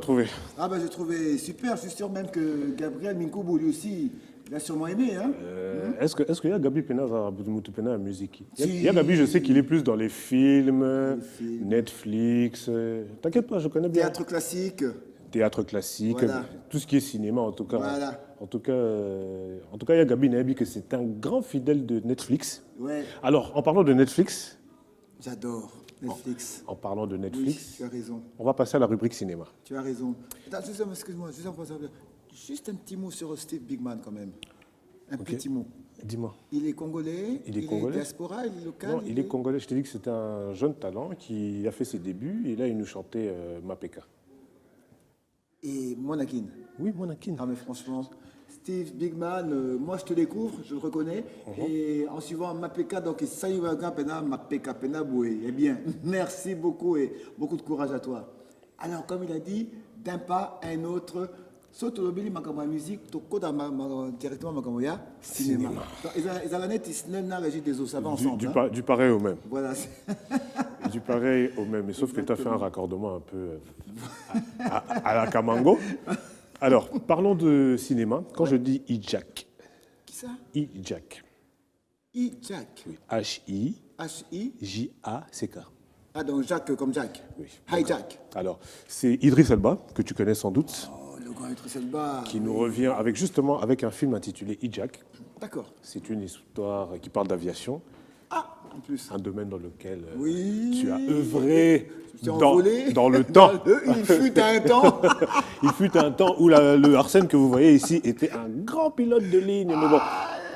Trouvé. Ah bah j'ai trouvé super, je suis sûr même que Gabriel Minkoubou lui aussi, il a sûrement aimé, hein. Est-ce qu'il y a Gabi Pena à Pena à musique? Si. Il y a Gabi, je sais qu'il est plus dans les films, Les films. Netflix. T'inquiète pas, je connais bien. Théâtre classique, Théâtre classique, Voilà. tout ce qui est cinéma en tout cas. Voilà. En tout cas, il y a Gabi Nabi que c'est un grand fidèle de Netflix. ouais, Alors, en parlant de Netflix, j'adore Netflix. en parlant de Oui, Netflix, tu as raison, on va passer à la rubrique cinéma. tu as raison. Attends, excuse-moi, juste un petit mot sur Steve Bigman quand même. Un petit mot. Dis-moi. Il est congolais, Il est congolais diaspora, il est local. Non, il est congolais. Je t'ai dit que c'était un jeune talent qui a fait ses débuts et là, il nous chantait Mapeka. Et Monakin. Oui, Monakin. Ah mais franchement, Steve Bigman, moi je te découvre, je le reconnais. Et en suivant Mapeka, donc Sayuaga Pena, Mapeka Pena Boué. Eh bien, merci beaucoup et beaucoup de courage à toi. Alors comme il a dit, d'un pas à un autre, Sotolobili Makama musique, Tokoda directement Makamoya, cinéma. Ils ont la régie des eaux, ça va ensemble. Hein? Du pareil au même. Voilà. Du pareil au même. Mais sauf que tu as fait un raccordement un peu à la Kamango. Alors, parlons de cinéma. Quand je dis Ijak, Qui ça? Ijak. Jack. H-I. H-I. J-A-C-K. Ah donc Jacques comme Jack. Oui. Hi Jack. Alors, c'est Idriss Elba, que tu connais sans doute, Oh, le grand Idriss Elba. qui nous revient avec un film intitulé Ijak. D'accord. C'est une histoire qui parle d'aviation, Ah, en plus. un domaine dans lequel Oui. tu as œuvré Tu t'es envolé dans le temps. Il fut un temps. Il fut un temps où le Arsène que vous voyez ici était un grand pilote de ligne. Mais bon,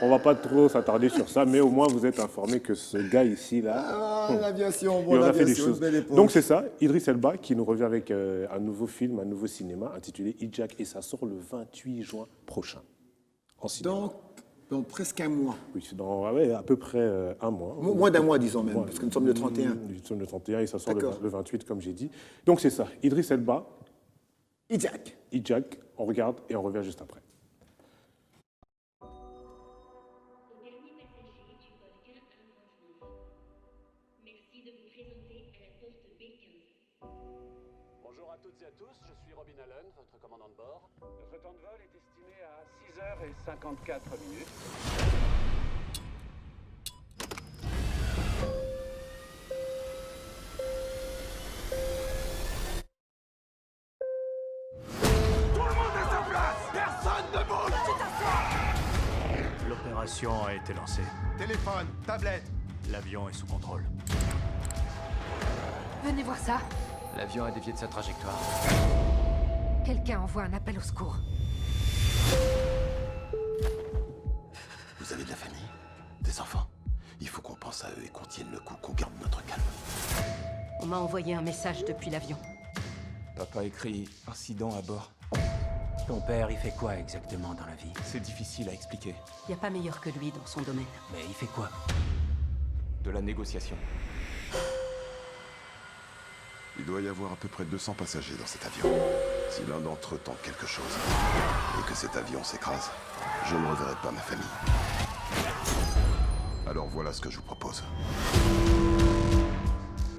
on va pas trop s'attarder sur ça, mais au moins vous êtes informé que ce gars ici, là, Ah, l'aviation, il bon, en a fait des l'aviation, choses. une belle époque. Donc c'est ça, Idriss Elba qui nous revient avec un nouveau film, un nouveau cinéma intitulé Ijak et ça sort le 28 juin prochain en cinéma. Donc presque un mois. Oui, c'est dans à peu près un mois. Moins d'un mois, disons même, parce que nous sommes le 31. Nous sommes le 31 et ça sort D'accord. le 28, comme j'ai dit. Donc c'est ça, Idriss Elba, Ijak. Ijak, on regarde et on revient juste après. Au dernier passager du vol 1519. Merci de vous présenter à la porte B15. Bonjour à toutes et à tous, je suis Robin Allen, votre commandant de bord. Notre temps de vol est estimé à 6h54 minutes. L'opération a été lancée. Téléphone, tablette. L'avion est sous contrôle. Venez voir ça. L'avion a dévié de sa trajectoire. Quelqu'un envoie un appel au secours. Vous avez de la famille, des enfants. Il faut qu'on pense à eux et qu'on tienne le coup, qu'on garde notre calme. On m'a envoyé un message depuis l'avion. Papa écrit incident à bord. Ton père, il fait quoi exactement dans la vie? C'est difficile à expliquer. Il n'y a pas meilleur que lui dans son domaine. Mais il fait quoi? De la négociation. Il doit y avoir à peu près 200 passagers dans cet avion. Si l'un d'entre eux tente quelque chose et que cet avion s'écrase, je ne reverrai pas ma famille. Alors voilà ce que je vous propose.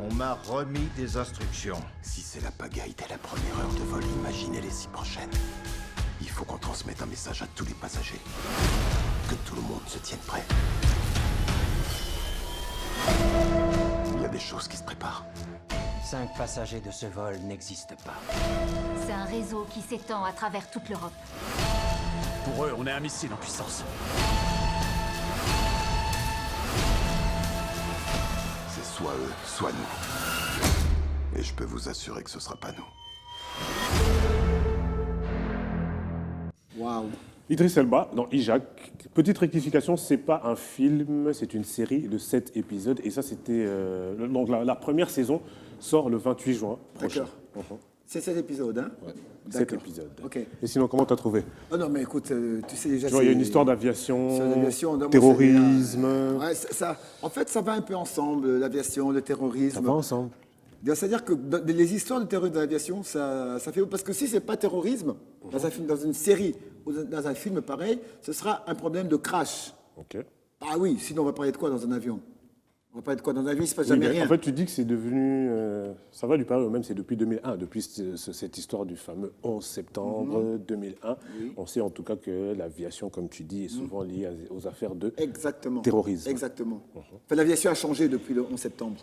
On m'a remis des instructions. Si c'est la pagaille dès la première heure de vol, imaginez les 6 prochaines. Il faut qu'on transmette un message à tous les passagers. Que tout le monde se tienne prêt. Il y a des choses qui se préparent. 5 passagers de ce vol n'existent pas. C'est un réseau qui s'étend à travers toute l'Europe. Pour eux, on est un missile en puissance. C'est soit eux, soit nous. Et je peux vous assurer que ce sera pas nous. Waouh. Idriss Elba dans Ijak. Petite rectification, c'est pas un film, c'est une série de 7 épisodes. Et ça, c'était. Donc la première saison sort le 28 juin prochain. D'accord. C'est cet épisode, hein? Ouais. 7 D'accord. épisodes. Ok. Et sinon, comment t'as trouvé? Oh non, mais écoute, tu sais déjà. Tu vois, il y a une histoire sur d'aviation, l'aviation, non, moi, terrorisme. Ouais, en fait, ça va un peu ensemble, l'aviation, le terrorisme. Ça va ensemble. C'est-à-dire que les histoires de terrorisme dans l'aviation, ça fait... Parce que si c'est pas terrorisme, dans un film, dans une série ou dans un film pareil, ce sera un problème de crash. Ok. Ah oui, sinon on va parler de quoi dans un avion? On va pas être quoi dans la vie, il se passe Oui, jamais mais rien. en fait, tu dis que c'est devenu. Ça va lui parler même, c'est depuis 2001, depuis cette histoire du fameux 11 septembre 2001. Oui. On sait en tout cas que l'aviation, comme tu dis, est souvent liée aux affaires de Exactement. terrorisme. Exactement. Enfin, l'aviation a changé depuis le 11 septembre.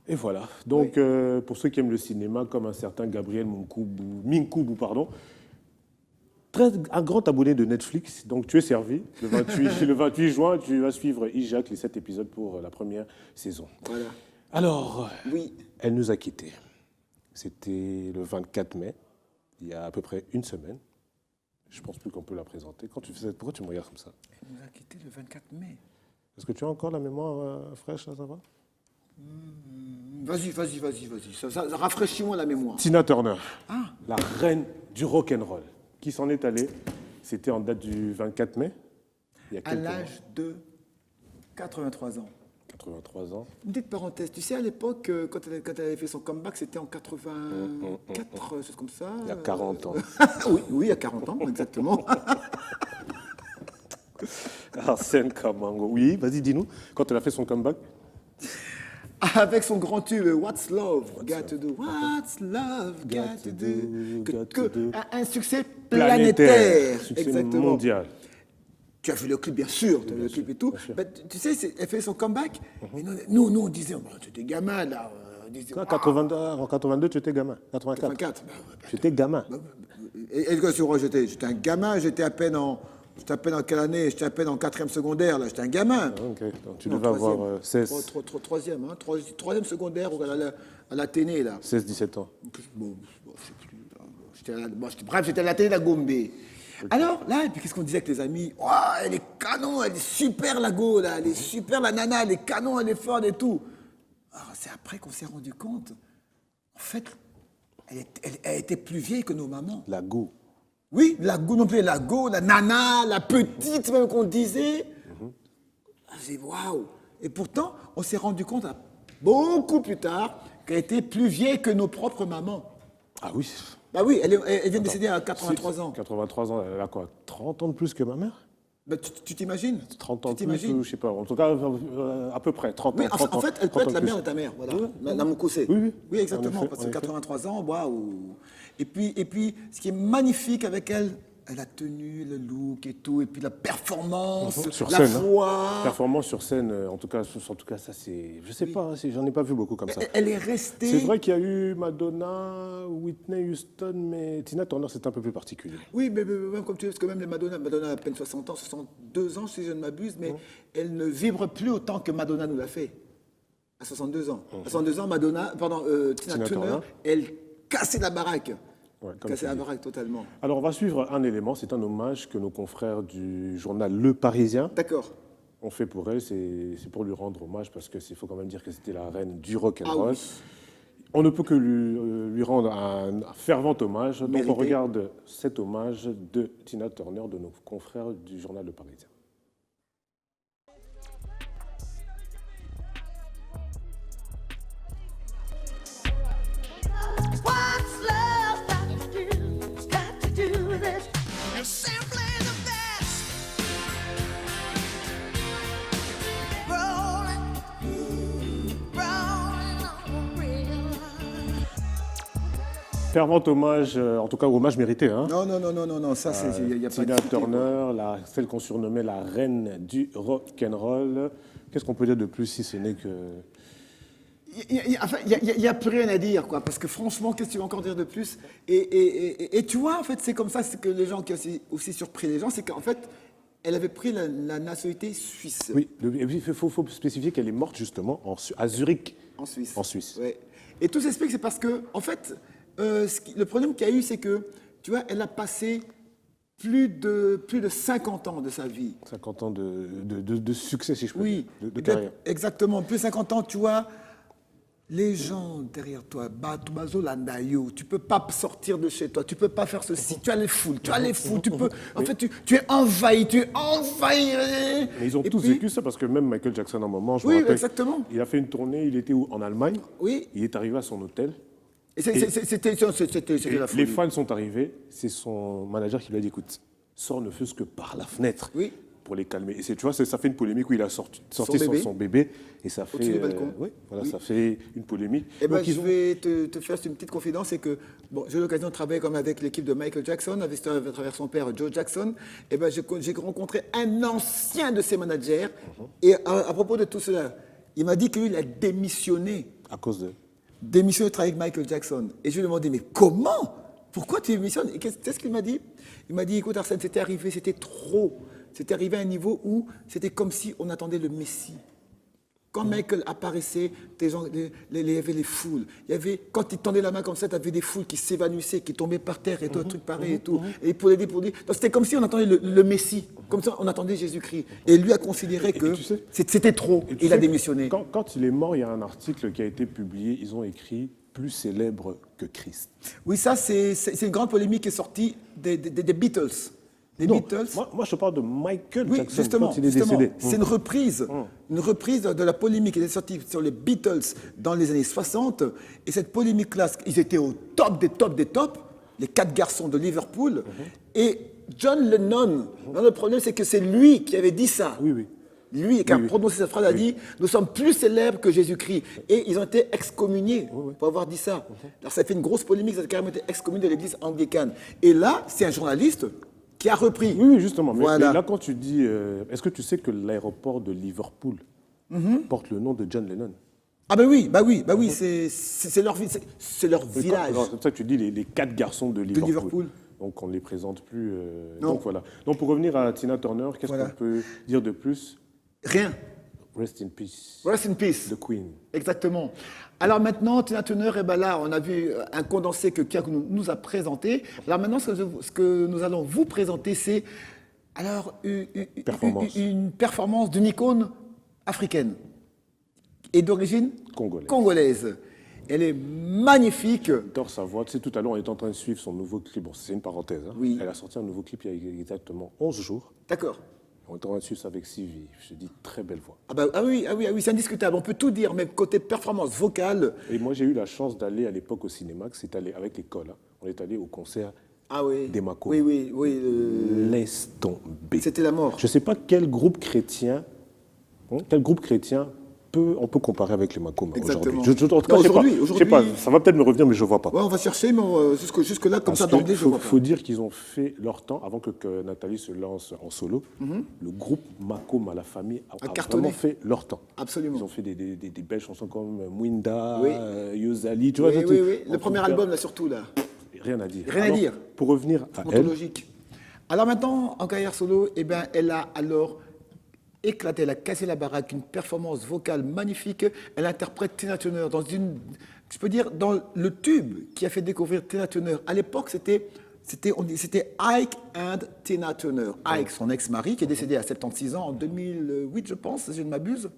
Et voilà. Donc, pour ceux qui aiment le cinéma, comme un certain Gabriel Minkoubou, pardon, un grand abonné de Netflix. Donc, tu es servi. Le 28 juin, tu vas suivre Ijack, les 7 épisodes pour la première saison. Voilà. Alors, Oui. elle nous a quittés. C'était le 24 mai, il y a à peu près une semaine. Je pense plus qu'on peut la présenter. Pourquoi tu me regardes comme ça? Elle nous a quittés le 24 mai. Est-ce que tu as encore la mémoire fraîche, là, ça va? Vas-y. Ça rafraîchis-moi la mémoire. Tina Turner, Ah. la reine du rock'n'roll, qui s'en est allée. C'était en date du 24 mai, il y a À quelques l'âge de 83 ans. 83 ans. Une petite parenthèse, tu sais, à l'époque, quand elle avait fait son comeback, c'était en 84, chose comme ça. Il y a 40 ans. oui, il y a 40 ans, exactement. Arsène Kamango. Oui, vas-y, dis-nous. Quand elle a fait son comeback. Avec son grand tube, What's Love Got to Do? What's Love Got to Do? Un succès planétaire. Succès Exactement. mondial. Tu as vu le clip, bien sûr, tu as vu le clip et tout. Ben, tu sais, elle fait son comeback. Et nous, on disait, oh, tu étais gamin, là. On disait, En 82, tu étais gamin. 84. 84. Tu étais gamin. Et quoi sur moi, j'étais un gamin, j'étais à peine en quelle année? J'étais à peine en 4e secondaire, là. J'étais un gamin. Ok, donc tu devais avoir 16, 3e, hein. 3e secondaire à la télé, là. 17 ans. Bon, je sais plus. Bref, j'étais à la télé de la Gombe. Alors, là, et puis qu'est-ce qu'on disait avec les amis? Oh, elle est canon, elle est super, la go, là. Elle est super, la nana, elle est canon, elle est forte et tout. Alors, c'est après qu'on s'est rendu compte, en fait, elle était plus vieille que nos mamans. La go. Oui, la go non plus, la go, la nana, la petite même qu'on disait. J'ai dit, waouh. Et pourtant, on s'est rendu compte beaucoup plus tard qu'elle était plus vieille que nos propres mamans. Ah oui. Bah oui, elle vient de décéder à 83 ans. 83 ans, elle a quoi? 30 ans de plus que ma mère? Bah, tu t'imagines? 30 ans de Tu plus, t'imagines? ou je sais pas. En tout cas, à peu près. 30 ans. Oui, 30 en ans, fait, elle peut 30 être ans la de mère plus. de ta mère, voilà. La Moukoussé. Oui. Oui, exactement, En effet, parce en que effet. 83 ans, waouh. Et puis, ce qui est magnifique avec elle, la tenue, le look et tout, et puis la performance, Sur la scène, foi. Performance sur scène, en tout cas, ça c'est. Je sais pas, hein, j'en ai pas vu beaucoup comme ça. Elle est restée. C'est vrai qu'il y a eu Madonna, Whitney Houston, mais Tina Turner, c'est un peu plus particulier. Oui, mais même comme tu dis, parce que même les Madonna a à peine 60 ans, 62 ans, si je ne m'abuse, mais elle ne vibre plus autant que Madonna nous l'a fait. À 62 ans. À 62 ans, Tina Turner, elle cassait la baraque. Ouais, comme Cassait tu la dis. baraque totalement. Alors, on va suivre un élément, c'est un hommage que nos confrères du journal Le Parisien D'accord. ont fait pour elle. C'est pour lui rendre hommage, parce qu'il faut quand même dire que c'était la reine du rock'n'roll. Ah oui. On ne peut que lui rendre un fervent hommage. Donc, Mérité. on regarde cet hommage de Tina Turner, de nos confrères du journal Le Parisien. What's love got to do with it? You're simply the best. Rolling on real. Fervent hommage, en tout cas hommage mérité, hein. Non, ça, il n'y a pas de Tina discuter, quoi. Turner, celle qu'on surnommait la reine du rock'n'roll. Qu'est-ce qu'on peut dire de plus si ce n'est que... Il n'y a plus rien à dire, quoi, parce que franchement, qu'est-ce que tu veux encore dire de plus et tu vois, en fait, c'est comme ça, c'est que les gens qui ont aussi surpris les gens, c'est qu'en fait, elle avait pris la nationalité suisse. Oui, il faut spécifier qu'elle est morte justement à Zurich, En Suisse. en Suisse. Ouais. Et tout s'explique, c'est parce que, en fait, le problème qu'il y a eu, c'est que, tu vois, elle a passé plus de 50 ans de sa vie. 50 ans de succès, si je peux Oui, dire, de carrière. exactement. Plus de 50 ans, tu vois, les gens derrière toi, Bazo Landayo, tu peux pas sortir de chez toi, tu peux pas faire ceci, tu as les foules, tu peux... En fait, tu es envahi. Mais ils ont Et tous puis- vécu ça, parce que même Michael Jackson, à un moment, je me Oui, rappelle, exactement. il a fait une tournée, il était où? En Allemagne. Oui. Il est arrivé à son hôtel. Et c'était Et la folie. les fans sont arrivés, c'est son manager qui lui a dit, écoute, sors ne fût-ce que par la fenêtre. Oui. pour les calmer. Et tu vois, ça fait une polémique où il a sorti son bébé et ça fait, Au-dessus du balcon. oui, voilà, Oui. ça fait une polémique. Eh ben, Donc, je vais te faire une petite confidence, c'est que bon, j'ai eu l'occasion de travailler comme avec l'équipe de Michael Jackson, à travers son père Joe Jackson. Eh ben, j'ai rencontré un ancien de ses managers. Et à propos de tout cela, il m'a dit que lui, il a démissionné. à cause de... Démissionné de travailler avec Michael Jackson. Et je lui ai demandé, mais comment? Pourquoi tu démissionnes? Et qu'est-ce qu'il m'a dit? Il m'a dit, écoute Arsène, c'était arrivé, c'était trop. C'était arrivé à un niveau où c'était comme si on attendait le Messie. Quand Michael apparaissait, il y avait les foules. Quand il tendait la main comme ça, tu avais des foules qui s'évanouissaient, qui tombaient par terre et tout, un truc pareil et tout. Et pour l'aider. Donc c'était comme si on attendait le Messie. Comme ça, on attendait Jésus-Christ. Et lui a considéré que tu sais- c'était trop. Et tu Il a sais, démissionné. Quand il est mort, il y a un article qui a été publié, ils ont écrit « Plus célèbre que Christ ». Oui, ça, c'est une grande polémique qui est sortie des Beatles. Les Non, Beatles. moi, je te parle de Michael Oui, Jackson justement, quand il est justement. décédé. C'est une reprise de la polémique qui était sortie sur les Beatles dans les années 60. Et cette polémique-là, ils étaient au top des tops des tops, les 4 garçons de Liverpool. Et John Lennon, le problème, c'est que c'est lui qui avait dit ça. Oui, oui. Lui qui a Oui. prononcé cette phrase a dit « Nous sommes plus célèbres que Jésus-Christ ». Et ils ont été excommuniés pour avoir dit ça. Alors ça fait une grosse polémique, ça a carrément été excommunié de l'église anglicane. Et là, c'est un journaliste qui a repris. Oui, justement. Mais, Voilà. mais là, quand tu dis... est-ce que tu sais que l'aéroport de Liverpool porte le nom de John Lennon? Ah ben oui, c'est leur village. C'est comme ça que tu dis les 4 garçons de Liverpool. Liverpool. Donc, on ne les présente plus. Non. Donc, voilà. Donc, pour revenir à Tina Turner, qu'est-ce Voilà. qu'on peut dire de plus? Rien. Rest in peace. Rest in peace. The Queen. Exactement. Alors maintenant, Tina Turner, eh ben là, on a vu un condensé que Pierre nous a présenté. Alors maintenant, ce que nous allons vous présenter, c'est alors Performance. une performance d'une icône africaine et d'origine congolaise. Elle est magnifique. J'adore sa voix. Tu sais, tout à l'heure, on est en train de suivre son nouveau clip. Bon, c'est une parenthèse. Hein. Oui. Elle a sorti un nouveau clip il y a exactement 11 jours. D'accord. On est en train de suivre ça avec Sylvie. Je te dis, très belle voix. Ah oui, c'est indiscutable. On peut tout dire, même côté performance vocale. Et moi, j'ai eu la chance d'aller à l'époque au cinéma, que c'est allé avec l'école. Hein. On est allé au concert des Mako. Oui. Laisse tomber. C'était la mort. Je ne sais pas quel groupe chrétien on peut comparer avec les Mako Exactement. aujourd'hui. En tout cas, Non, je sais pas, ça va peut-être me revenir, mais je ne vois pas. Ouais, on va chercher, mais jusque-là, comme Parce ça, d'emblée, je qu'il vois pas. faut dire qu'ils ont fait leur temps, avant que Nathalie se lance en solo. Le groupe Mako Malafamille a cartonné. vraiment fait leur temps. Absolument. Ils ont fait des belles chansons comme Mwinda, Oui. Yozali. Tu vois, Oui. en Le tout premier cas, album, là, surtout, là. Rien à dire. Rien à Alors, dire. Pour revenir à elle, Ontologique. Alors maintenant, en carrière solo, eh ben, elle a alors éclaté, elle a cassé la baraque, une performance vocale magnifique. Elle interprète Tina Turner dans le tube qui a fait découvrir Tina Turner. À l'époque, c'était Ike and Tina Turner. Ike, son ex-mari, qui est décédé à 76 ans en 2008, je pense, si je ne m'abuse.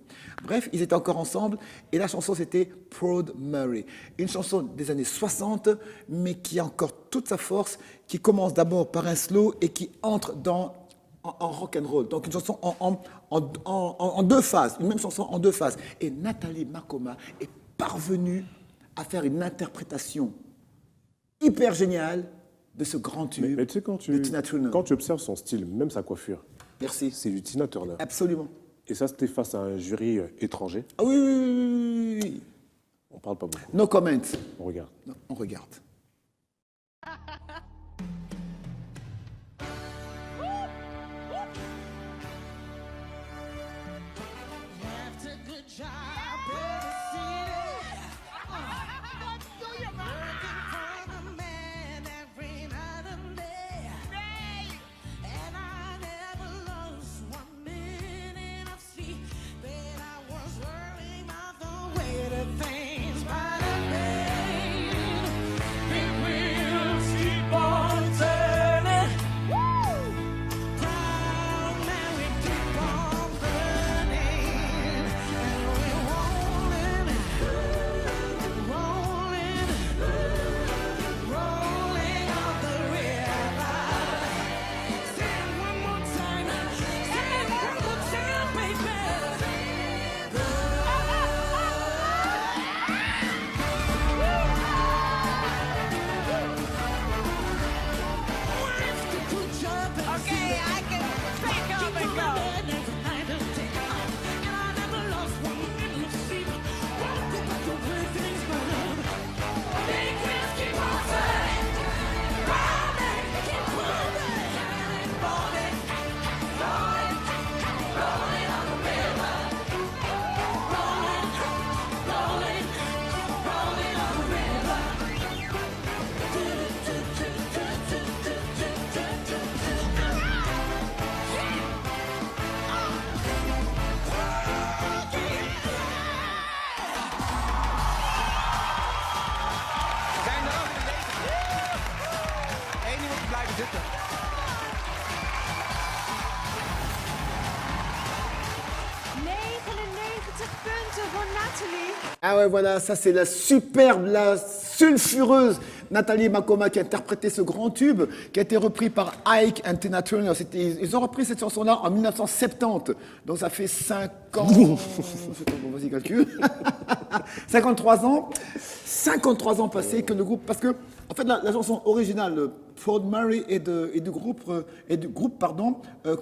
Bref, ils étaient encore ensemble. Et la chanson, c'était Proud Mary. Une chanson des années 60, mais qui a encore toute sa force, qui commence d'abord par un slow et qui entre en rock and roll. Donc une chanson en 2 phases, une même chanson en 2 phases. Et Nathalie Makoma est parvenue à faire une interprétation hyper géniale de ce grand tube mais tu sais, de Tina Turner. quand tu observes son style, même sa coiffure, Merci. c'est du Tina Turner. Absolument. Et ça, c'était face à un jury étranger. Ah oui. On parle pas beaucoup. No comment. On regarde. Non, on regarde. punten voor Nathalie. Ah ouais, voilà, ça c'est la superbe, la sulfureuse Nathalie Makoma qui a interprété ce grand tube qui a été repris par Ike and Tina Turner. Ils ont repris cette chanson-là en 1970, donc ça fait 5 ans. Bon, vas-y, calcule. 53 ans. 53 ans passés que le groupe. Parce que, en fait, la chanson originale, Ford Murray et du groupe,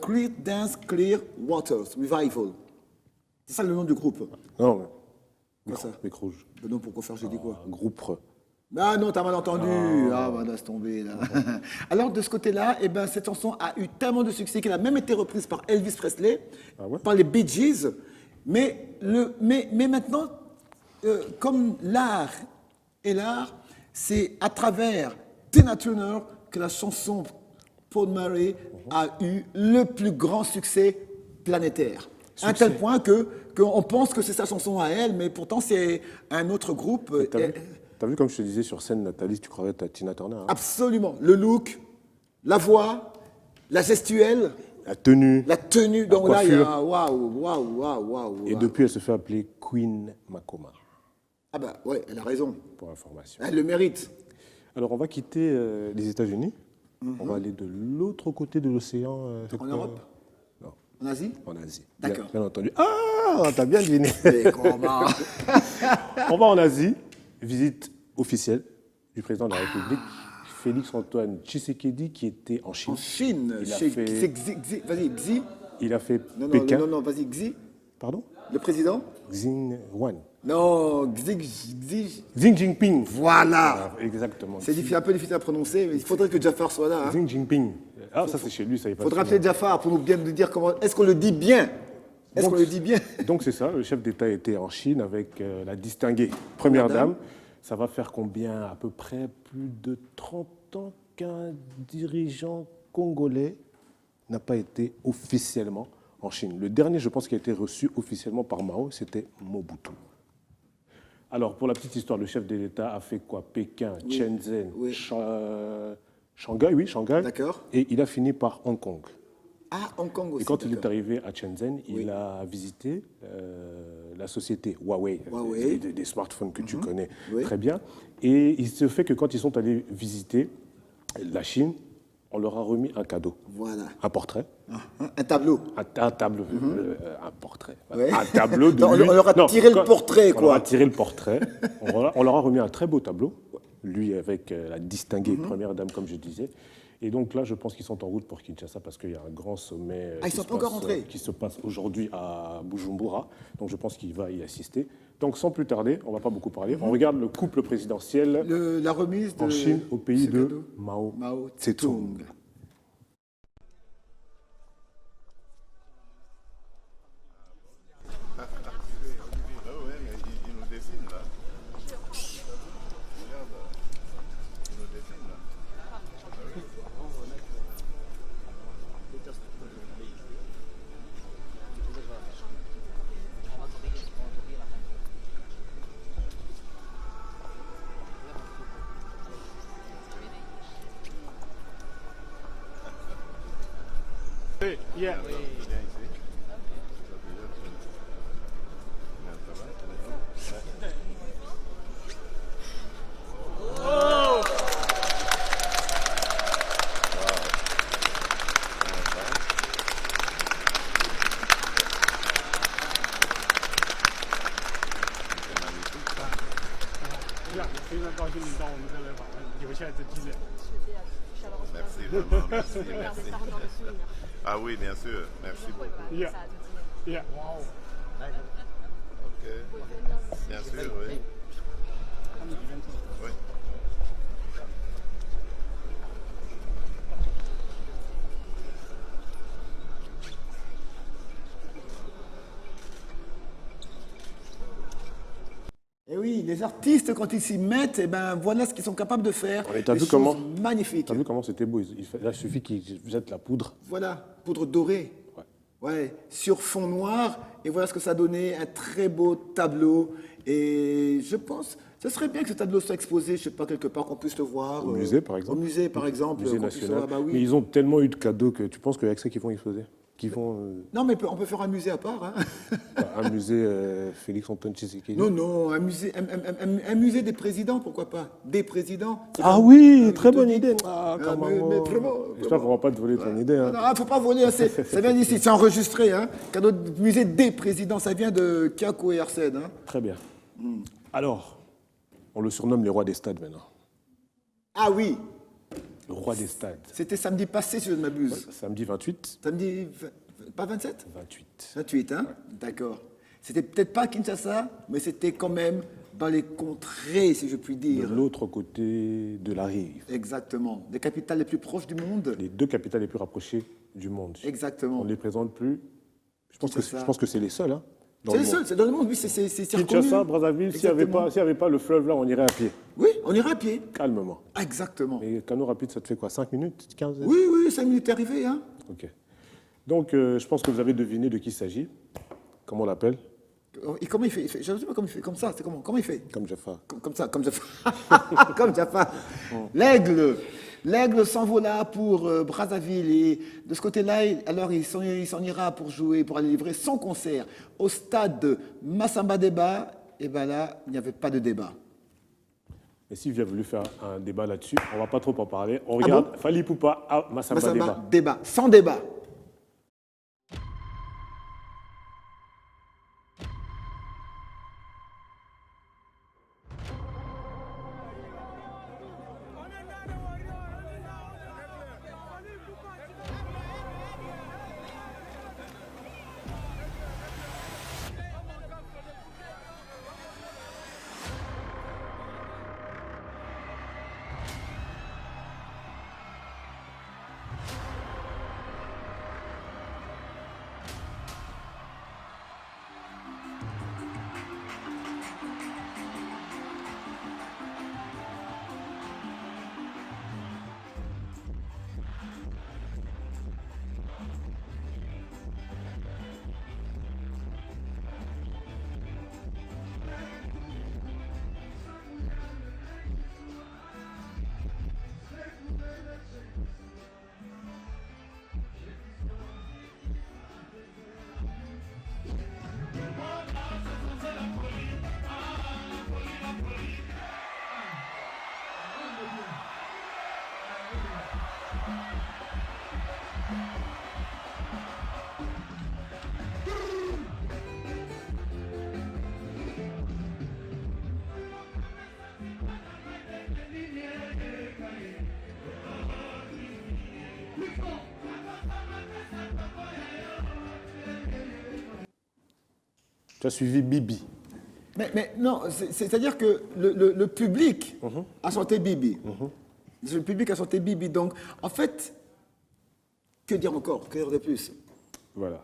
Creedence Clear Waters Revival. C'est ça le nom du groupe. Non, mais... Quoi ça? Micro rouge. Ben non, pourquoi faire? J'ai dit quoi? Un groupe. Ah non, t'as mal entendu. Ah, bah laisse tomber là. Alors de ce côté-là, eh ben, cette chanson a eu tellement de succès qu'elle a même été reprise par Elvis Presley, par les Bee Gees. Mais maintenant, comme l'art est l'art, c'est à travers Tina Turner que la chanson Paul Murray a eu le plus grand succès planétaire. À un tel point qu'on pense que c'est sa chanson à elle, mais pourtant c'est un autre groupe. T'as vu, comme je te disais sur scène, Nathalie, tu croyais à Tina Turner, hein? Absolument. Le look, la voix, la gestuelle. La tenue. La tenue. Donc là, il y a waouh. Et depuis, elle se fait appeler Queen Makoma. Ah bah ouais, elle a raison. Pour information. Elle le mérite. Alors, on va quitter les États-Unis. On va aller de l'autre côté de l'océan. En Europe? Non. En Asie? En Asie. D'accord. Bien entendu. Ah, t'as bien deviné. On va en Asie. Visite officielle du président de la République, Félix-Antoine Tshisekedi, qui était en Chine. En Chine, vas-y, Xi. Il a fait Pékin. Non, vas-y, Xi. Pardon? Le président? Xi Wan. Non, Xi Jinping. Voilà. Exactement. C'est un peu difficile à prononcer, mais il faudrait que Jafar soit là. Hein. Xi Jinping. Ah, ça c'est chez lui, ça y est pas. Il faudra appeler Jafar pour nous bien nous dire comment. Est-ce qu'on le dit bien? Est-ce qu'on le dit bien? Donc c'est ça, le chef d'État était en Chine avec la distinguée Première Dame. Ça va faire combien? À peu près plus de 30 ans qu'un dirigeant congolais n'a pas été officiellement en Chine. Le dernier, je pense, qui a été reçu officiellement par Mao, c'était Mobutu. Alors, pour la petite histoire, le chef de l'État a fait quoi? Pékin, Shenzhen, Shanghai, Shanghai. D'accord. Et il a fini par Hong Kong. Ah, Hong Kong aussi. Et quand il est arrivé à Shenzhen, il a visité la société Huawei, des smartphones que tu connais très bien. Et il se fait que quand ils sont allés visiter la Chine, on leur a remis un cadeau. Voilà. Un portrait. Un tableau. Un tableau. Un portrait. Voilà. Un tableau de lui. On leur a tiré le portrait, quoi. On leur a tiré le portrait. On leur a remis un très beau tableau. Lui avec la distinguée Première Dame, comme je disais. Et donc là, je pense qu'ils sont en route pour Kinshasa parce qu'il y a un grand sommet qui se passe aujourd'hui à Bujumbura. Donc je pense qu'il va y assister. Donc sans plus tarder, on ne va pas beaucoup parler. On regarde le couple présidentiel la remise en Chine au pays de Mao Tse-tung. Yeah. Merci, vraiment, merci. Ah oui, bien sûr. Merci beaucoup. Yeah. Yeah. Ok. Bien sûr, oui. Oui. Et oui, les artistes, quand ils s'y mettent, eh ben, voilà ce qu'ils sont capables de faire. T'as vu comment magnifiques. T'as vu comment c'était beau? Là, il suffit qu'ils jettent la poudre. Voilà, poudre dorée. Ouais, sur fond noir. Et voilà ce que ça donnait, un très beau tableau. Et je pense, Ce serait bien que ce tableau soit exposé, je sais pas, quelque part, qu'on puisse le voir. Au musée, par exemple. Au musée, par exemple. Musée qu'on puisse national. voir, bah oui. Mais ils ont tellement eu de cadeaux que tu penses qu'avec ça qu'ils vont exposer Non, mais on peut faire un musée à part. Hein. Un musée Félix-Antoine Tshisekedi. Non, un musée des présidents, pourquoi pas? Des présidents. Ah oui, très bonne idée. mais vraiment. J'espère qu'on ne va pas te voler ton idée. Hein. Non, il ne faut pas voler, hein, ça vient d'ici, c'est enregistré. Hein. Cadeau de musée des présidents, ça vient de Kiako et Arsène. Hein. Très bien. Alors, on le surnomme les rois des stades maintenant. Ah oui. Le roi des stades. C'était samedi passé, si je ne m'abuse. Ouais, samedi 28. Samedi, pas 27? 28. 28, hein? Ouais. D'accord. C'était peut-être pas à Kinshasa, mais c'était quand même dans les contrées, si je puis dire. De l'autre côté de la rive. Exactement. Des capitales les plus proches du monde. Les 2 capitales les plus rapprochées du monde. Exactement. On ne les présente plus. Je pense que c'est les seuls. Hein, c'est les seuls, c'est dans le monde, oui, c'est reconnu. Kinshasa, Brazzaville, s'il n'y avait pas le fleuve là, on irait à pied. Oui, on irait à pied. Calmement. Exactement. Et canot rapide, ça te fait quoi, 5 minutes, 15 ? Oui, 5 minutes arrivé. Hein. Ok. Donc, je pense que vous avez deviné de qui il s'agit. Comment on l'appelle ? Et comment il fait, je ne sais pas comment il fait. Comme ça, c'est comment il fait ? Comme Jaffa. Comme ça, comme Jaffa. Comme Jaffa. L'aigle. L'aigle s'envola pour Brazzaville et de ce côté-là, alors il s'en ira pour jouer, pour aller livrer son concert au stade de Massamba Débat. Et bien là, il n'y avait pas de débat. Et s'il a voulu faire un débat là-dessus, on ne va pas trop en parler. On regarde Fally Ipupa à Massamba Débat. Débat, sans débat. Tu as suivi Bibi. Mais non, c'est-à-dire que le public a chanté Bibi. Le public a chanté Bibi. Donc, en fait, que dire encore? Que dire de plus? Voilà.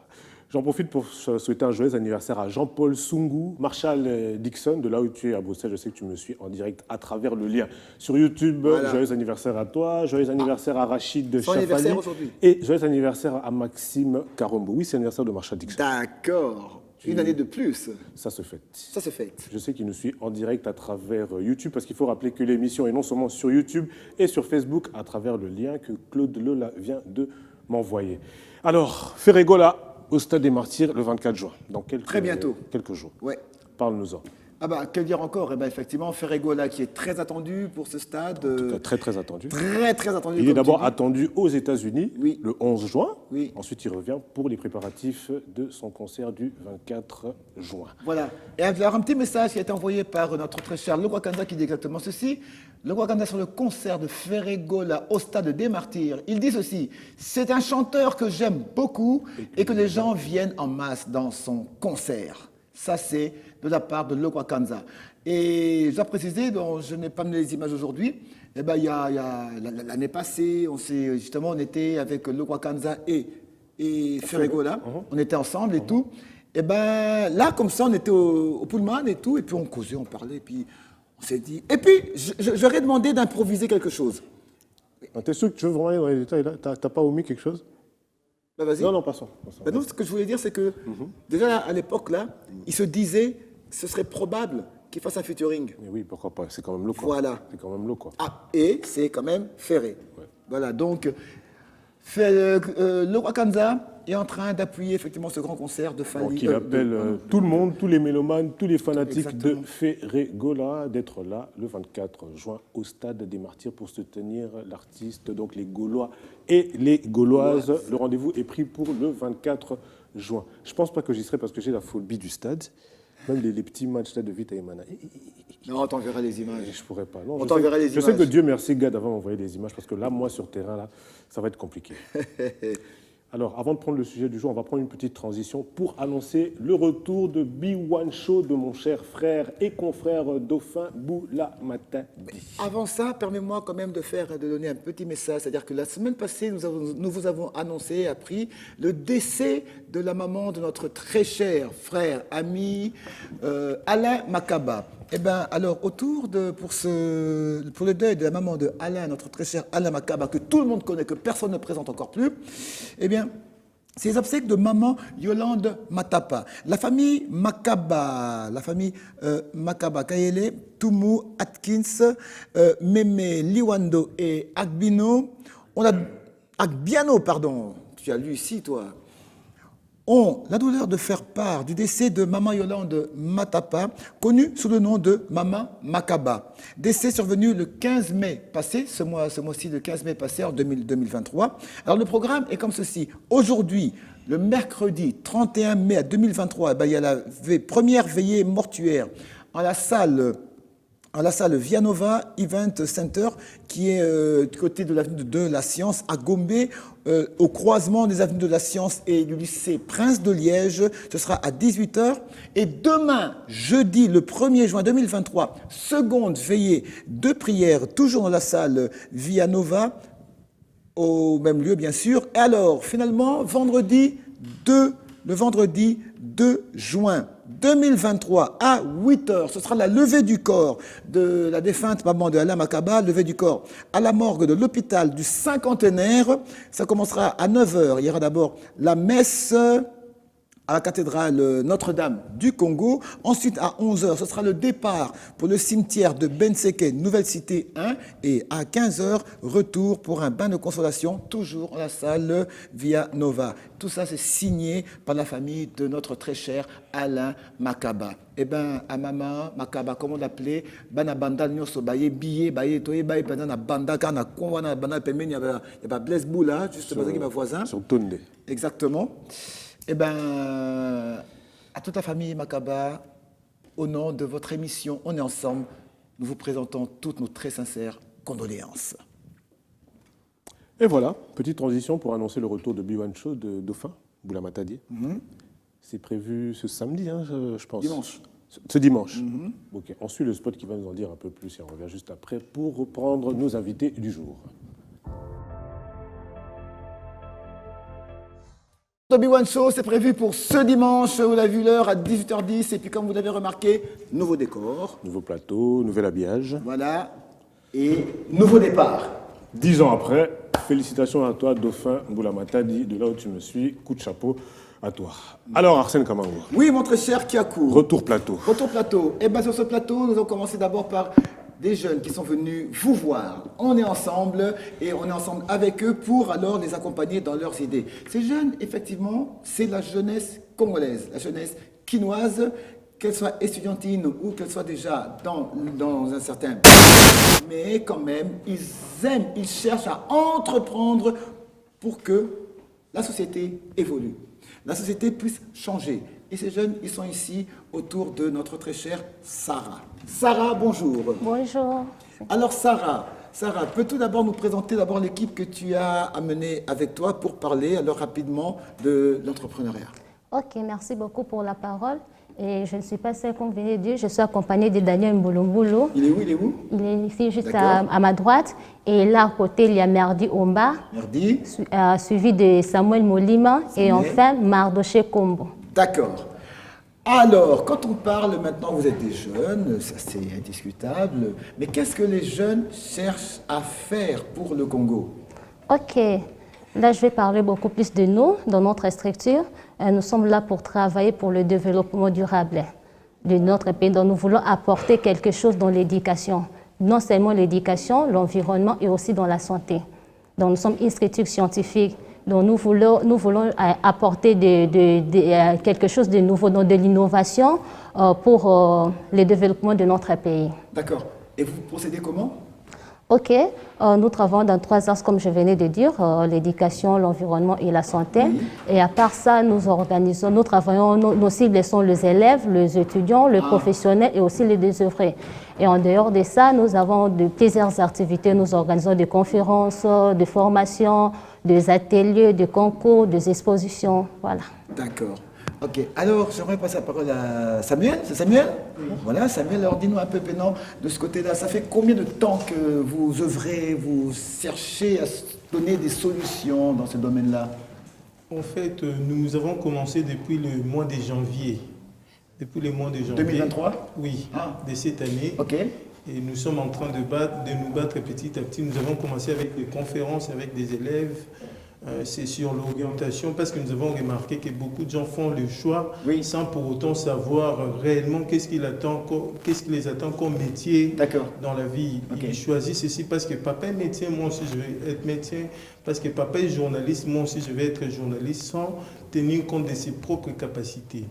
J'en profite pour souhaiter un joyeux anniversaire à Jean-Paul Sungu, Marshall Dixon, de là où tu es à Bruxelles. Je sais que tu me suis en direct à travers le lien sur YouTube. Voilà. Joyeux anniversaire à toi, joyeux anniversaire à Rachid Chafali et joyeux anniversaire à Maxime Karombo. Oui, c'est l'anniversaire de Marshall Dixon. D'accord. Une année de plus. Ça se fête. Ça se fête. Je sais qu'il nous suit en direct à travers YouTube, parce qu'il faut rappeler que l'émission est non seulement sur YouTube et sur Facebook, à travers le lien que Claude Lola vient de m'envoyer. Alors, Ferregola au Stade des Martyrs le 24 juin, dans très bientôt. Quelques jours. Ouais. Parle-nous-en. Ah bah, que dire encore? Eh ben, effectivement, Ferregola qui est très attendu pour ce stade. En tout cas, très, très attendu. Très, très attendu. Il est d'abord attendu aux États-Unis le 11 juin. Oui. Ensuite, il revient pour les préparatifs de son concert du 24 juin. Voilà. Et alors, un petit message qui a été envoyé par notre très cher Logwa Kanza qui dit exactement ceci. Logwa Kanza sur le concert de Ferregola au Stade des Martyrs. Il dit ceci: c'est un chanteur que j'aime beaucoup et que les gens viennent en masse dans son concert. Ça, c'est de la part de Logwa Kanza. Et je dois préciser, donc, je n'ai pas mené les images aujourd'hui, eh ben, il y a l'année passée, on était avec Logwa Kanza et Ferregola, on était ensemble et tout. Et ben là, comme ça, on était au Pullman et tout, et puis on causait, on parlait, et puis on s'est dit... Et puis, j'aurais demandé d'improviser quelque chose. T'es sûr que tu veux vraiment aller dans les détails là? T'as pas omis quelque chose? Ben, vas-y. Non, passons. Ben non, ce que je voulais dire, c'est que déjà à l'époque, là, il se disait ce serait probable qui fasse un featuring. Mais oui, pourquoi pas, c'est quand même l'eau, quoi. Voilà. C'est quand même l'eau, quoi. Ah, et c'est quand même Ferré. Ouais. Voilà, donc le Wakanza est en train d'appuyer effectivement ce grand concert de Fally. Donc il appelle tout le monde, tous les mélomanes, tous les fanatiques Exactement. de Ferré-Gola d'être là le 24 juin au Stade des Martyrs pour soutenir l'artiste, donc les Gaulois et les Gauloises. Le rendez-vous est pris pour le 24 juin. Je ne pense pas que j'y serai parce que j'ai la phobie du stade. Même les petits matchs là de Vita et Mana. Non, on t'enverra les images. Je pourrais pas. Non, On t'enverra les je sais que images. Dieu merci, Gad, avant m'envoyer des images parce que là, moi, sur terrain, là, ça va être compliqué. Alors, avant de prendre le sujet du jour, on va prendre une petite transition pour annoncer le retour de B1 Show de mon cher frère et confrère dauphin Boula Matadi. Avant ça, permets-moi quand même de donner un petit message. C'est-à-dire que la semaine passée, nous vous avons annoncé, appris le décès de la maman de notre très cher frère, ami, Alain Makaba. Eh bien, alors, pour le deuil de la maman de Alain, notre très cher Alain Makaba, que tout le monde connaît, que personne ne présente encore plus, eh bien, c'est les obsèques de maman Yolande Matapa. La famille Makaba, Kayele, Tumu, Atkins, Meme, Liwando et Agbiano, tu as lu ici, toi, ont la douleur de faire part du décès de Maman Yolande Matapa, connue sous le nom de Maman Makaba. Décès survenu le 15 mai passé, ce mois-ci, le 15 mai passé, en 2023. Alors le programme est comme ceci. Aujourd'hui, le mercredi 31 mai à 2023, il y a la première veillée mortuaire en la salle Vianova Event Center, qui est du côté de l'avenue de la Science à Gombe, au croisement des avenues de la Science et du lycée Prince de Liège. Ce sera à 18h. Et demain, jeudi, le 1er juin 2023, seconde veillée de prière, toujours dans la salle Vianova, au même lieu, bien sûr. Et alors, finalement, le vendredi 2 juin 2023 à 8h, ce sera la levée du corps de la défunte maman de Alain Makaba, levée du corps à la morgue de l'hôpital du Cinquantenaire. Ça commencera à 9h. Il y aura d'abord la messe à la cathédrale Notre-Dame du Congo. Ensuite, à 11h, ce sera le départ pour le cimetière de Benseke, Nouvelle Cité 1. Et à 15h, retour pour un bain de consolation, toujours en la salle Via Nova. Tout ça, c'est signé par la famille de notre très cher Alain Makaba. Eh bien, à Maman Makaba, comment l'appelait, bana banda nyoso baye billet baye toye baye pendant na banda kana konwana banda pemeni il y a Blaise Boula, juste parce qu'il est voisin. Sur Tonde. Exactement. Eh bien, à toute la famille Makaba, au nom de votre émission On est ensemble, nous vous présentons toutes nos très sincères condoléances. Et voilà, petite transition pour annoncer le retour de B1 Show de Dauphin, Boula Matadi. C'est prévu ce samedi, hein, je pense. Dimanche. Ce dimanche. Ok. On suit le spot qui va nous en dire un peu plus et on revient juste après pour reprendre nos invités du jour. Le B1 Show, c'est prévu pour ce dimanche, vous l'avez vu l'heure, à 18h10. Et puis comme vous l'avez remarqué, nouveau décor. Nouveau plateau, nouvel habillage. Voilà. Et nouveau départ. 10 ans après, félicitations à toi, Dauphin Boula Matadi, de là où tu me suis. Coup de chapeau à toi. Alors, Arsène Kamango. Oui, mon très cher Kiakou. Retour plateau. Retour plateau. Et bien sur ce plateau, nous allons commencer d'abord par des jeunes qui sont venus vous voir. On est ensemble et on est ensemble avec eux pour alors les accompagner dans leurs idées. Ces jeunes, effectivement, c'est la jeunesse congolaise, la jeunesse quinoise, qu'elle soit estudiantine ou qu'elle soit déjà dans un certain... Mais quand même, ils aiment, ils cherchent à entreprendre pour que la société évolue, la société puisse changer. Et ces jeunes, ils sont ici autour de notre très chère Sarah. Sarah, bonjour. Bonjour. Alors Sarah, peux-tu d'abord nous présenter l'équipe que tu as amenée avec toi pour parler alors rapidement de l'entrepreneuriat? Ok, merci beaucoup pour la parole. Et je ne suis pas seule, comme vous venez de dire, je suis accompagnée de Daniel Mboulomboulo. Il est où? Il est ici juste à ma droite. Et là, à côté, il y a Merdi Omba. Merdi. Suivi de Samuel Molima. Et enfin, Mardoché Kombo. D'accord. Alors, quand on parle maintenant, vous êtes des jeunes, ça c'est indiscutable, mais qu'est-ce que les jeunes cherchent à faire pour le Congo? Ok, là je vais parler beaucoup plus de nous, dans notre structure. Nous sommes là pour travailler pour le développement durable. de notre pays. Donc nous voulons apporter quelque chose dans l'éducation. Non seulement l'éducation, l'environnement et aussi dans la santé. Donc nous sommes une structure scientifique. Donc nous voulons apporter quelque chose de nouveau, donc de l'innovation pour le développement de notre pays. D'accord. Et vous procédez comment? Ok, nous travaillons dans 3 axes, comme je venais de dire, l'éducation, l'environnement et la santé. Oui. Et à part ça, nous travaillons, nos cibles sont les élèves, les étudiants, les professionnels et aussi les désœuvrés. Et en dehors de ça, nous avons plusieurs activités. Nous organisons des conférences, des formations, des ateliers, des concours, des expositions. Voilà. D'accord. Ok, alors j'aimerais passer la parole à Samuel. C'est Samuel? Oui. Voilà, Samuel, alors dis-nous un peu maintenant de ce côté-là. Ça fait combien de temps que vous œuvrez, vous cherchez à donner des solutions dans ce domaine-là? En fait, nous avons commencé depuis le mois de janvier. Depuis le mois de janvier. 2023? Oui, de cette année. Ok. Et nous sommes en train de nous battre petit à petit. Nous avons commencé avec des conférences avec des élèves. C'est sur l'orientation parce que nous avons remarqué que beaucoup de gens font le choix sans pour autant savoir réellement qu'est-ce qui les attend comme métier dans la vie. Ils choisissent ceci parce que papa est médecin, moi aussi je vais être médecin, parce que papa est journaliste, moi aussi je vais être journaliste, sans tenir compte de ses propres capacités.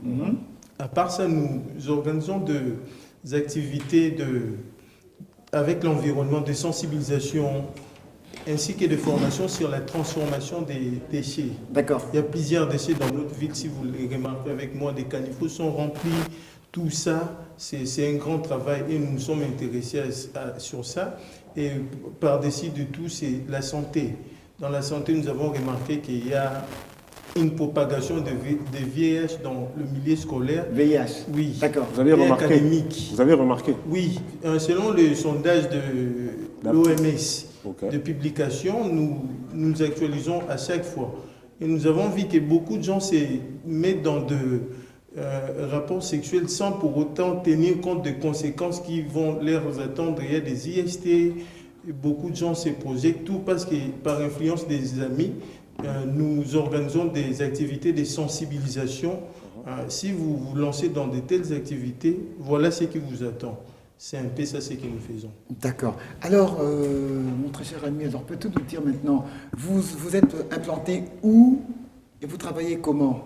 À part ça, nous organisons des activités avec l'environnement, de sensibilisation, ainsi que de formation sur la transformation des déchets. D'accord. Il y a plusieurs déchets dans notre ville, si vous les remarquez avec moi, des caniveaux sont remplis, tout ça, c'est un grand travail et nous nous sommes intéressés sur ça. Et par-dessus de tout, c'est la santé. Dans la santé, nous avons remarqué qu'il y a une propagation de VIH dans le milieu scolaire. VIH. Oui. D'accord. Vous avez remarqué? Académique. Vous avez remarqué? Oui. Selon le sondage de l'OMS, de publication, nous actualisons à chaque fois. Et nous avons vu que beaucoup de gens se mettent dans de rapports sexuels sans pour autant tenir compte des conséquences qui vont leur attendre. Il y a des IST, beaucoup de gens se projettent, tout parce que par influence des amis, nous organisons des activités de sensibilisation. Si vous vous lancez dans de telles activités, voilà ce qui vous attend. C'est un peu ça ce que nous faisons. D'accord. Alors, mon très cher ami, alors peux-tu nous dire maintenant, vous êtes implanté où et vous travaillez comment?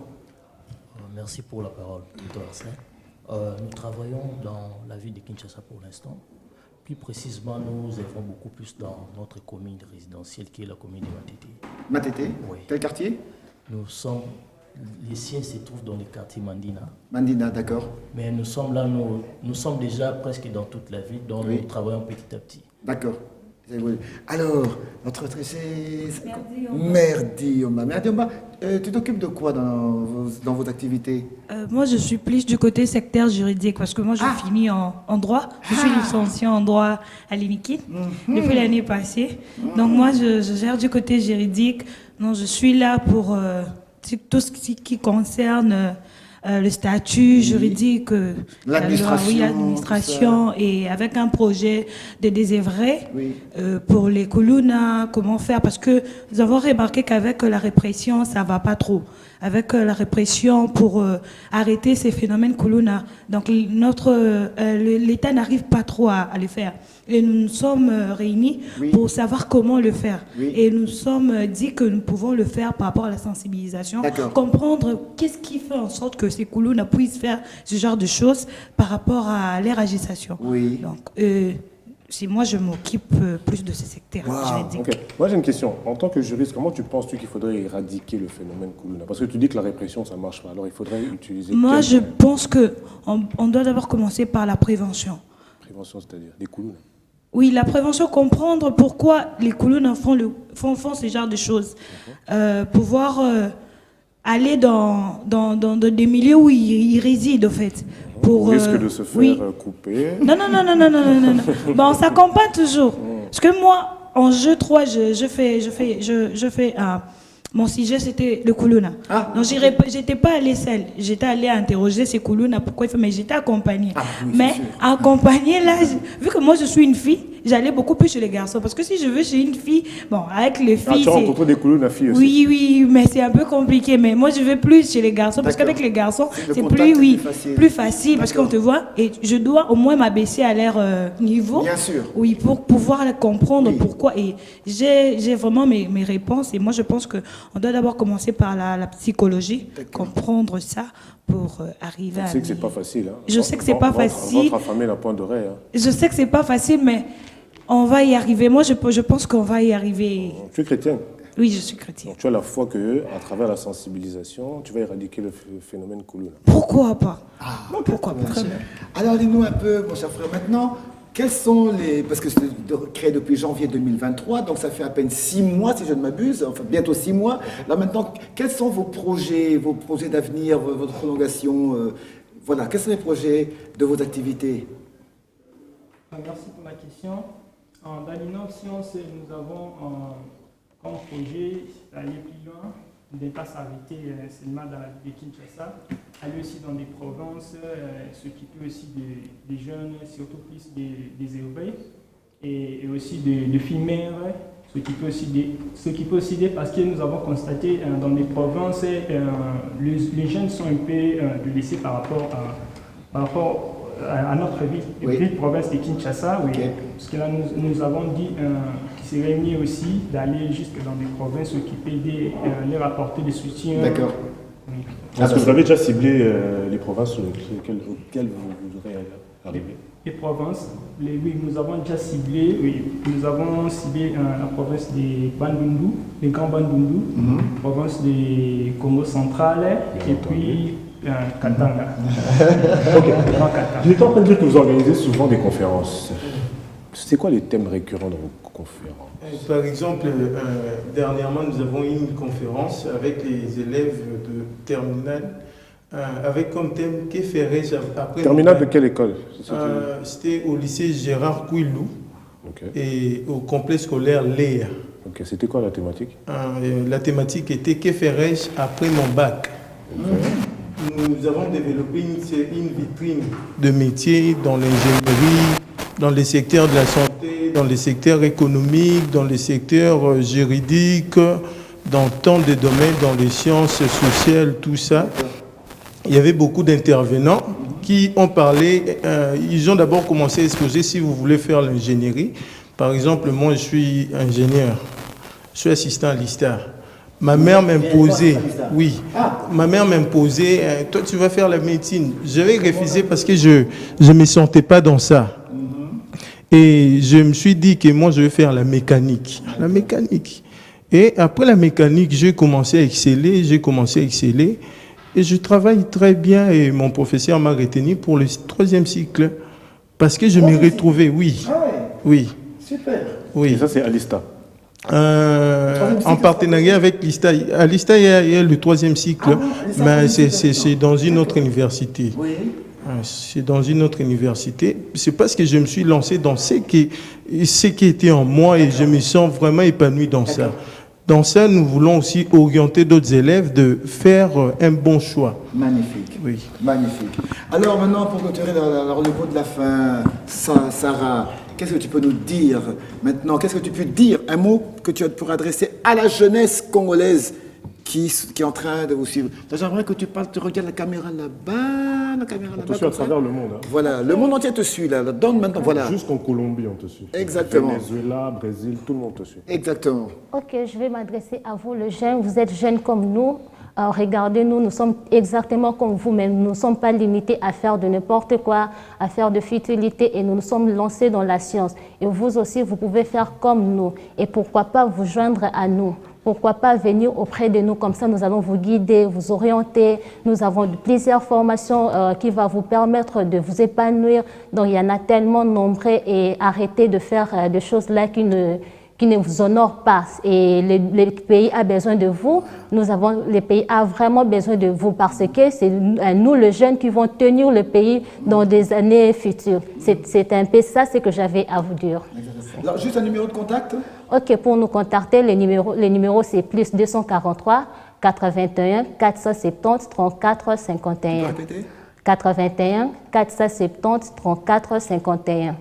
Merci pour la parole, Dr. Arsène. Nous travaillons dans la ville de Kinshasa pour l'instant. Plus précisément, nous œuvrons beaucoup plus dans notre commune résidentielle qui est la commune de Matete. Matete? Oui. Quel quartier? Les sièges se trouvent dans le quartier Mandina. Mandina, d'accord. Mais nous sommes là, nous sommes déjà presque dans toute la ville, donc nous travaillons petit à petit. D'accord. Alors, notre tressé... Merdioma. Merdioma, tu t'occupes de quoi dans vos activités? Moi, je suis plus du côté secteur juridique, parce que moi, je finis en droit. Je suis licenciée en droit à l'INIKI depuis l'année passée. Donc, moi, je gère du côté juridique. Donc, je suis là pour... tout ce qui concerne le statut juridique, l'administration, et avec un projet de désœuvrés pour les Kuluna, comment faire, parce que nous avons remarqué qu'avec la répression, ça ne va pas trop. Avec la répression pour arrêter ces phénomènes Kuluna, donc l'État n'arrive pas trop à le faire. Et nous nous sommes réunis pour savoir comment le faire. Et nous sommes dit que nous pouvons le faire par rapport à la sensibilisation, comprendre qu'est-ce qui fait en sorte que ces Kuluna puissent faire ce genre de choses par rapport à leur agitation. Donc, moi, je m'occupe plus de ce secteur juridique. Okay. Moi, j'ai une question. En tant que juriste, comment tu penses-tu qu'il faudrait éradiquer le phénomène Kuluna? Parce que tu dis que la répression, ça ne marche pas. Alors, il faudrait utiliser... Moi, je pense qu'on doit d'abord commencer par la prévention. Prévention, c'est-à-dire des Kuluna? Oui, la prévention, comprendre pourquoi les Kuluna font ce genre de choses. Pouvoir aller dans des milieux où ils résident, en fait. Au risque de se faire couper. Non. Bon, on s'accompagne toujours. Parce que moi, en jeu 3, je fais mon sujet, c'était le Kuluna. Donc, j'étais pas allée seule. J'étais allée interroger ces Kuluna, pourquoi il fait, mais j'étais accompagnée. Mais accompagnée, là, vu que moi, je suis une fille, j'allais beaucoup plus chez les garçons. Parce que si je veux chez une fille, bon, avec les filles. Tu as rencontré des Koulouna filles aussi. Oui, oui, mais c'est un peu compliqué. Mais moi, je vais plus chez les garçons. Parce qu'avec les garçons, c'est plus facile. Parce qu'on te voit. Et je dois au moins m'abaisser à leur niveau. Bien sûr. Oui, pour pouvoir comprendre pourquoi. Et j'ai vraiment mes réponses. Et moi, je pense qu'on doit d'abord commencer par la psychologie, comprendre ça pour arriver à... Je sais que c'est pas facile. Hein. Je sais que c'est pas facile. Votre affamé la pointe d'oreille. Hein. Je sais que c'est pas facile, mais on va y arriver. Moi, je pense qu'on va y arriver. Tu es chrétienne? Oui, je suis chrétienne. Donc, tu as la foi qu'à travers la sensibilisation, tu vas éradiquer le phénomène Koulouna. Pourquoi pas? Pourquoi pas? Alors, dis-nous un peu, mon cher frère, maintenant, quels sont les... Parce que c'est créé depuis janvier 2023, donc ça fait à peine 6 mois, si je ne m'abuse, enfin bientôt 6 mois. Là, maintenant, quels sont vos projets d'avenir, votre prolongation voilà, quels sont les projets de vos activités? Merci pour la question. Dans l'Innov Science, nous avons comme projet d'aller plus loin, de ne pas s'arrêter seulement dans la ville de Kinshasa, aller aussi dans des provinces, s'occuper aussi des jeunes, surtout plus des urbains, et aussi des filles mères, s'occuper aussi des parce que nous avons constaté dans des provinces, les jeunes sont un peu laissés par rapport à notre ville, province de Kinshasa, parce que là nous avons dit qu'il serait mieux aussi d'aller jusque dans des provinces s'occuper leur apporter des soutiens. D'accord. Est-ce que vous avez déjà ciblé les provinces auxquelles vous aurez arrivé? Les provinces, oui, nous avons déjà ciblé, nous avons ciblé la province de Bandundu, les Grands Bandundu, la province du Congo central, et puis Katanga. Je suis en train de dire que vous organisez souvent des conférences. C'est quoi les thèmes récurrents dans vos conférences? Par exemple, dernièrement, nous avons eu une conférence avec les élèves de terminale, avec comme thème « Que ferais-je après » Terminale de quelle école? C'était au lycée Gérard Kouilou et au complexe scolaire Léa. C'était quoi la thématique? La thématique était « Que ferais-je après mon bac ?» Nous avons développé une vitrine de métiers dans l'ingénierie, dans les secteurs de la santé, dans les secteurs économiques, dans les secteurs juridiques, dans tant de domaines, dans les sciences sociales, tout ça. Il y avait beaucoup d'intervenants qui ont parlé, ils ont d'abord commencé à exposer si vous voulez faire l'ingénierie. Par exemple, moi je suis ingénieur, je suis assistant à l'ISTA. Ma mère m'imposait, ma mère m'imposait, toi tu vas faire la médecine. J'avais refusé parce que je ne me sentais pas dans ça. Et je me suis dit que moi je vais faire la mécanique. Et après la mécanique, j'ai commencé à exceller, et je travaille très bien et mon professeur m'a retenu pour le 3e cycle parce que je m'y retrouvais, oui. Super. Oui. Et ça c'est à l'ISTA. En partenariat avec l'ISTA. À l'ISTA, il y a le 3e cycle, mais c'est dans une autre université. C'est dans une autre université. C'est parce que je me suis lancé dans ce qui était en moi et je me sens vraiment épanoui dans ça. Dans ça, nous voulons aussi orienter d'autres élèves de faire un bon choix. Magnifique. Oui. Magnifique. Alors maintenant, pour clôturer le mot de la fin, Sarah, qu'est-ce que tu peux nous dire maintenant? Qu'est-ce que tu peux dire? Un mot que tu pourrais adresser à la jeunesse congolaise qui est en train de vous suivre. J'aimerais que tu parles, tu regardes la caméra là-bas, On te suit à travers le monde. Hein. Voilà, le monde entier te suit là. Donne maintenant, voilà. Jusqu'en Colombie, on te suit. Exactement. Venezuela, Brésil, tout le monde te suit. Exactement. Ok, je vais m'adresser à vous, les jeunes. Vous êtes jeunes comme nous. Regardez-nous, nous sommes exactement comme vous, mais nous ne sommes pas limités à faire de n'importe quoi, à faire de futilité, et nous nous sommes lancés dans la science. Et vous aussi, vous pouvez faire comme nous. Et pourquoi pas vous joindre à nous? Pourquoi pas venir auprès de nous, comme ça nous allons vous guider, vous orienter. Nous avons plusieurs formations qui vont vous permettre de vous épanouir. Donc il y en a tellement nombreux, et arrêtez de faire des choses là qui ne vous honorent pas. Et le pays a besoin de vous. Le pays a vraiment besoin de vous parce que c'est nous, les jeunes, qui vont tenir le pays dans des années futures. C'est un peu ça ce que j'avais à vous dire. Alors, juste un numéro de contact? Ok, pour nous contacter, le numéro c'est plus 243 81 470 34 51. 81 470 34 51.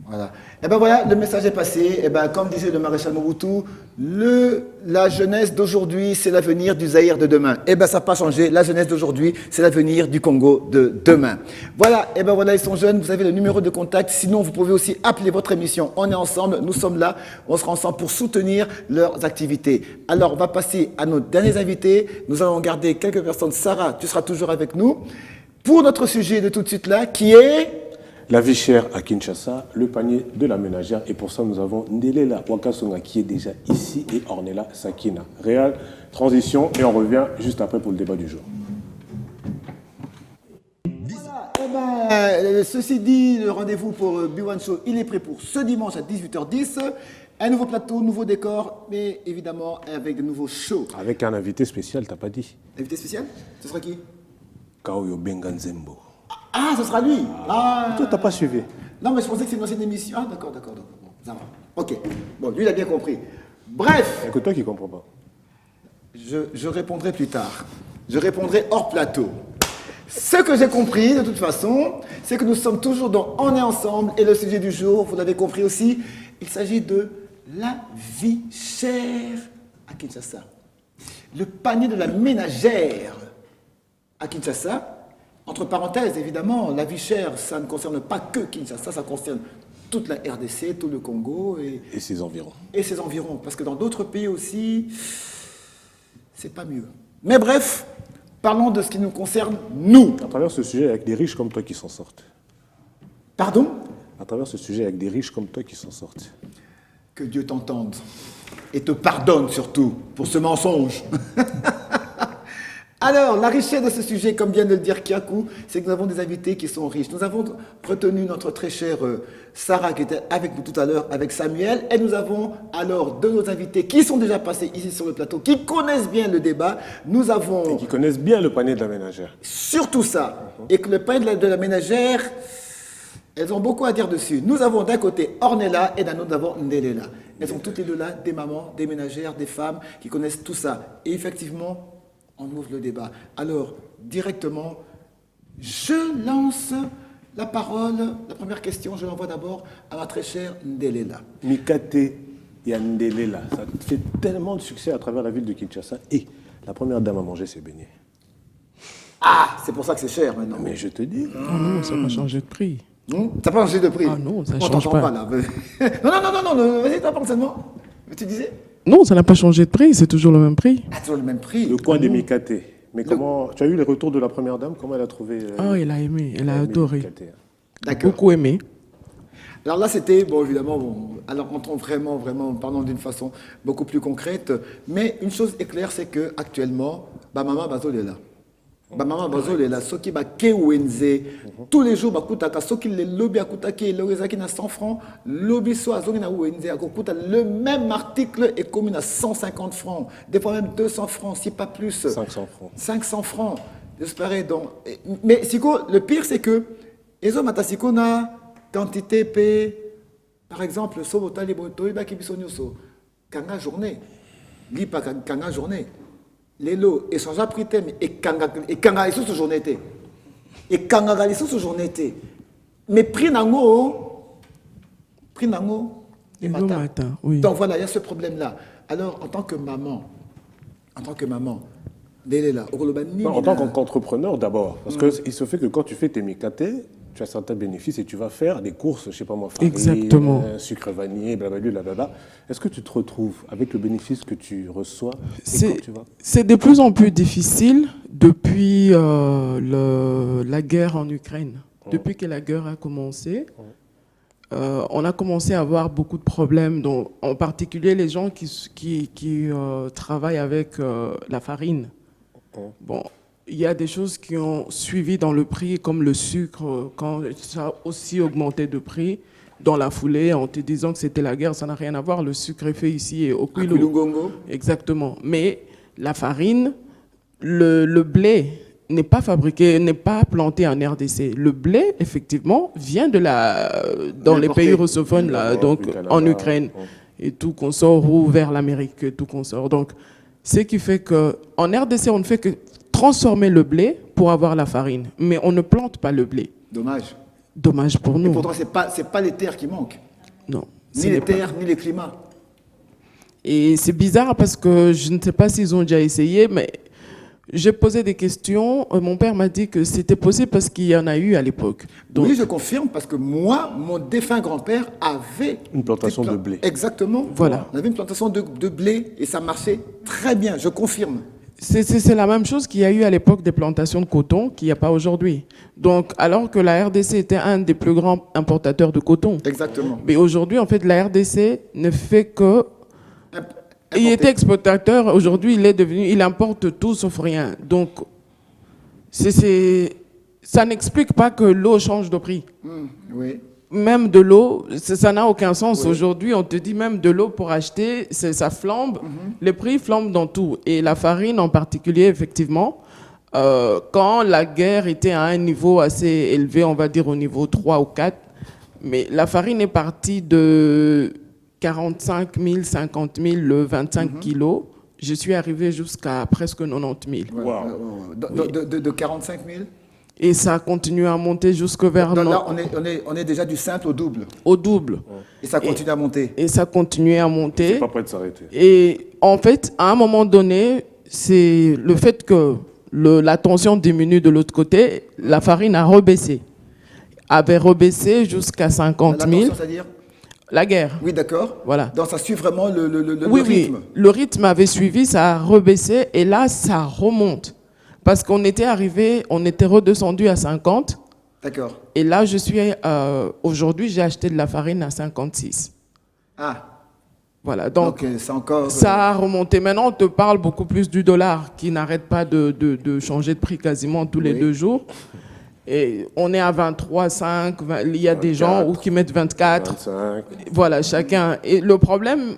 Voilà. Et ben voilà, le message est passé. Et ben comme disait le maréchal Mobutu, la jeunesse d'aujourd'hui, c'est l'avenir du Zaïre de demain. Et ben ça n'a pas changé. La jeunesse d'aujourd'hui, c'est l'avenir du Congo de demain. Voilà. Et ben voilà, ils sont jeunes. Vous avez le numéro de contact. Sinon, vous pouvez aussi appeler votre émission. On est ensemble. Nous sommes là. On sera ensemble pour soutenir leurs activités. Alors, on va passer à nos derniers invités. Nous allons garder quelques personnes. Sarah, tu seras toujours avec nous pour notre sujet de tout de suite là, qui est la vie chère à Kinshasa, le panier de la ménagère. Et pour ça, nous avons Ndelela Wakasonga qui est déjà ici et Ornella Sakina. Réal, transition, et on revient juste après pour le débat du jour. Voilà, eh ben, ceci dit, le rendez-vous pour B1 Show, il est prêt pour ce dimanche à 18h10. Un nouveau plateau, nouveau décor, mais évidemment avec de nouveaux shows. Avec un invité spécial, t'as pas dit? Invité spécial? Ce sera qui? Kaoyo Benganzembo. Ah, ce sera lui. Ah. Toi, t'as pas suivi? Non, mais je pensais que c'est une ancienne émission. Ah, d'accord. Bon, ça va. Ok. Bon, lui, il a bien compris. Bref. Il n'y a que toi qui ne comprends pas. Je répondrai plus tard. Je répondrai hors plateau. Ce que j'ai compris, de toute façon, c'est que nous sommes toujours dans On est ensemble. Et le sujet du jour, vous l'avez compris aussi, il s'agit de la vie chère à Kinshasa. Le panier de la ménagère à Kinshasa. Entre parenthèses, évidemment, la vie chère, ça ne concerne pas que Kinshasa, ça concerne toute la RDC, tout le Congo. Et ses environs. Et ses environs, parce que dans d'autres pays aussi, c'est pas mieux. Mais bref, parlons de ce qui nous concerne, nous. À travers ce sujet, avec des riches comme toi qui s'en sortent. Pardon? À travers ce sujet, avec des riches comme toi qui s'en sortent. Que Dieu t'entende et te pardonne surtout pour ce mensonge. Alors, la richesse de ce sujet, comme vient de le dire Kiakou, c'est que nous avons des invités qui sont riches. Nous avons retenu notre très chère Sarah qui était avec nous tout à l'heure, avec Samuel. Et nous avons alors deux de nos invités qui sont déjà passés ici sur le plateau, qui connaissent bien le débat. Nous avons... Et qui connaissent bien le panier de la ménagère. Surtout ça. Et que le panier de la ménagère, elles ont beaucoup à dire dessus. Nous avons d'un côté Ornella et d'un autre nous avons Ndelela. Elles sont toutes les deux là, des mamans, des ménagères, des femmes qui connaissent tout ça. Et effectivement... on ouvre le débat. Alors, directement, je lance la parole. La première question, je l'envoie d'abord à ma très chère Ndelela. Mikate Yandelela, ça fait tellement de succès à travers la ville de Kinshasa. Et la première dame à manger ses beignets. Ah, c'est pour ça que c'est cher maintenant. Mais je te dis. Non, ça n'a pas changé de prix. Ça n'a pas changé de prix? Ah non, ça ne on change pas. Là. non, vas-y, t'en parles seulement. Mais tu disais? Non, ça n'a pas changé de prix, c'est toujours le même prix. Ah, toujours le même prix. Le coin des Mikate. Mais comment... Tu as eu les retours de la première dame? Comment elle a trouvé... elle a aimé, elle a adoré. D'accord. Beaucoup aimé. Alors là, c'était, bon, évidemment, alors entrons vraiment, parlons d'une façon beaucoup plus concrète. Mais une chose est claire, c'est qu'actuellement, maman Bazol est là. Maman Bazol est là. Ce qui va Kewenze, tous les jours, ce qui les lobby à Koutaki, le na 100 francs, lobby soit à Wenze, le même article est commun à 150 francs, des fois même 200 francs, si pas plus. 500 francs. 500 francs. J'espérais donc. Mais Siko, le pire, c'est que, les hommes à na quantité P, par exemple, Sobota Liboto, Ibakibisonyoso, Kanga journée, Lipa Kanga journée. Les lots échangent à prix thème et Kanga sous journée. Et Kanga sous journée. Mais prix nango et matin. Oui. Donc voilà, il y a ce problème-là. Alors, en tant que maman, en tant qu'entrepreneur d'abord, parce qu'il se fait que quand tu fais tes micatés, tu as certains bénéfices et tu vas faire des courses, je ne sais pas moi, farine, sucre vanillé, blablabla. Est-ce que tu te retrouves avec le bénéfice que tu reçois? C'est de plus en plus difficile depuis la guerre en Ukraine. Depuis que la guerre a commencé, on a commencé à avoir beaucoup de problèmes, dont, en particulier les gens qui travaillent avec la farine. Bon, il y a des choses qui ont suivi dans le prix, comme le sucre, quand ça a aussi augmenté de prix dans la foulée, en te disant que c'était la guerre, ça n'a rien à voir. Le sucre est fait ici au Kouilou. Exactement. Mais la farine, le blé n'est pas fabriqué, n'est pas planté en RDC. Le blé, effectivement, vient dans les pays russophones, là, donc en Ukraine, et tout consort, ou vers l'Amérique, et tout consort. Donc, ce qui fait qu'en RDC, on ne fait que transformer le blé pour avoir la farine. Mais on ne plante pas le blé. Dommage. dommage pour nous. Et pourtant, c'est pas les terres qui manquent. Non. Ni les terres, ni les climats. Et c'est bizarre parce que je ne sais pas s'ils ont déjà essayé, mais j'ai posé des questions. Mon père m'a dit que c'était possible parce qu'il y en a eu à l'époque. Oui, je confirme, parce que moi, mon défunt grand-père avait... Une plantation de blé. Exactement. Voilà. On avait une plantation de blé et ça marchait très bien, je confirme. C'est la même chose qu'il y a eu à l'époque des plantations de coton qu'il n'y a pas aujourd'hui. Donc, alors que la RDC était un des plus grands importateurs de coton. Exactement. Mais aujourd'hui, en fait, la RDC ne fait que... Il était exportateur, aujourd'hui, il importe tout sauf rien. Donc, ça n'explique pas que l'eau change de prix. Oui. Même de l'eau, ça n'a aucun sens. Oui. Aujourd'hui, on te dit même de l'eau pour acheter, ça flambe. Les prix flambent dans tout. Et la farine en particulier, effectivement, quand la guerre était à un niveau assez élevé, on va dire au niveau 3 ou 4, mais la farine est partie de 45 000, 50 000, le 25 kilos. Je suis arrivé jusqu'à presque 90 000. Wow. De 45 000 ? Et ça a continué à monter jusque vers... Là, on est déjà du simple au double. Au double. Et ça continue à monter. Et ça continue à monter. C'est pas prêt de s'arrêter. Et en fait, à un moment donné, c'est le fait que la tension diminue de l'autre côté, la farine a rebaissé. Avait rebaissé jusqu'à 50 000. La tension, c'est-à-dire ? La guerre. Oui, d'accord. Voilà. Donc ça suit vraiment le rythme. Oui, le rythme avait suivi, ça a rebaissé et là, ça remonte. Parce qu'on était redescendu à 50. D'accord. Et là, aujourd'hui, j'ai acheté de la farine à 56. Ah. Voilà, donc c'est encore, ça a remonté. Maintenant, on te parle beaucoup plus du dollar qui n'arrête pas de changer de prix quasiment tous les 2 jours. Et on est à 23, 5, il y a 24, des gens qui mettent 24. 25. Voilà, chacun. Et le problème,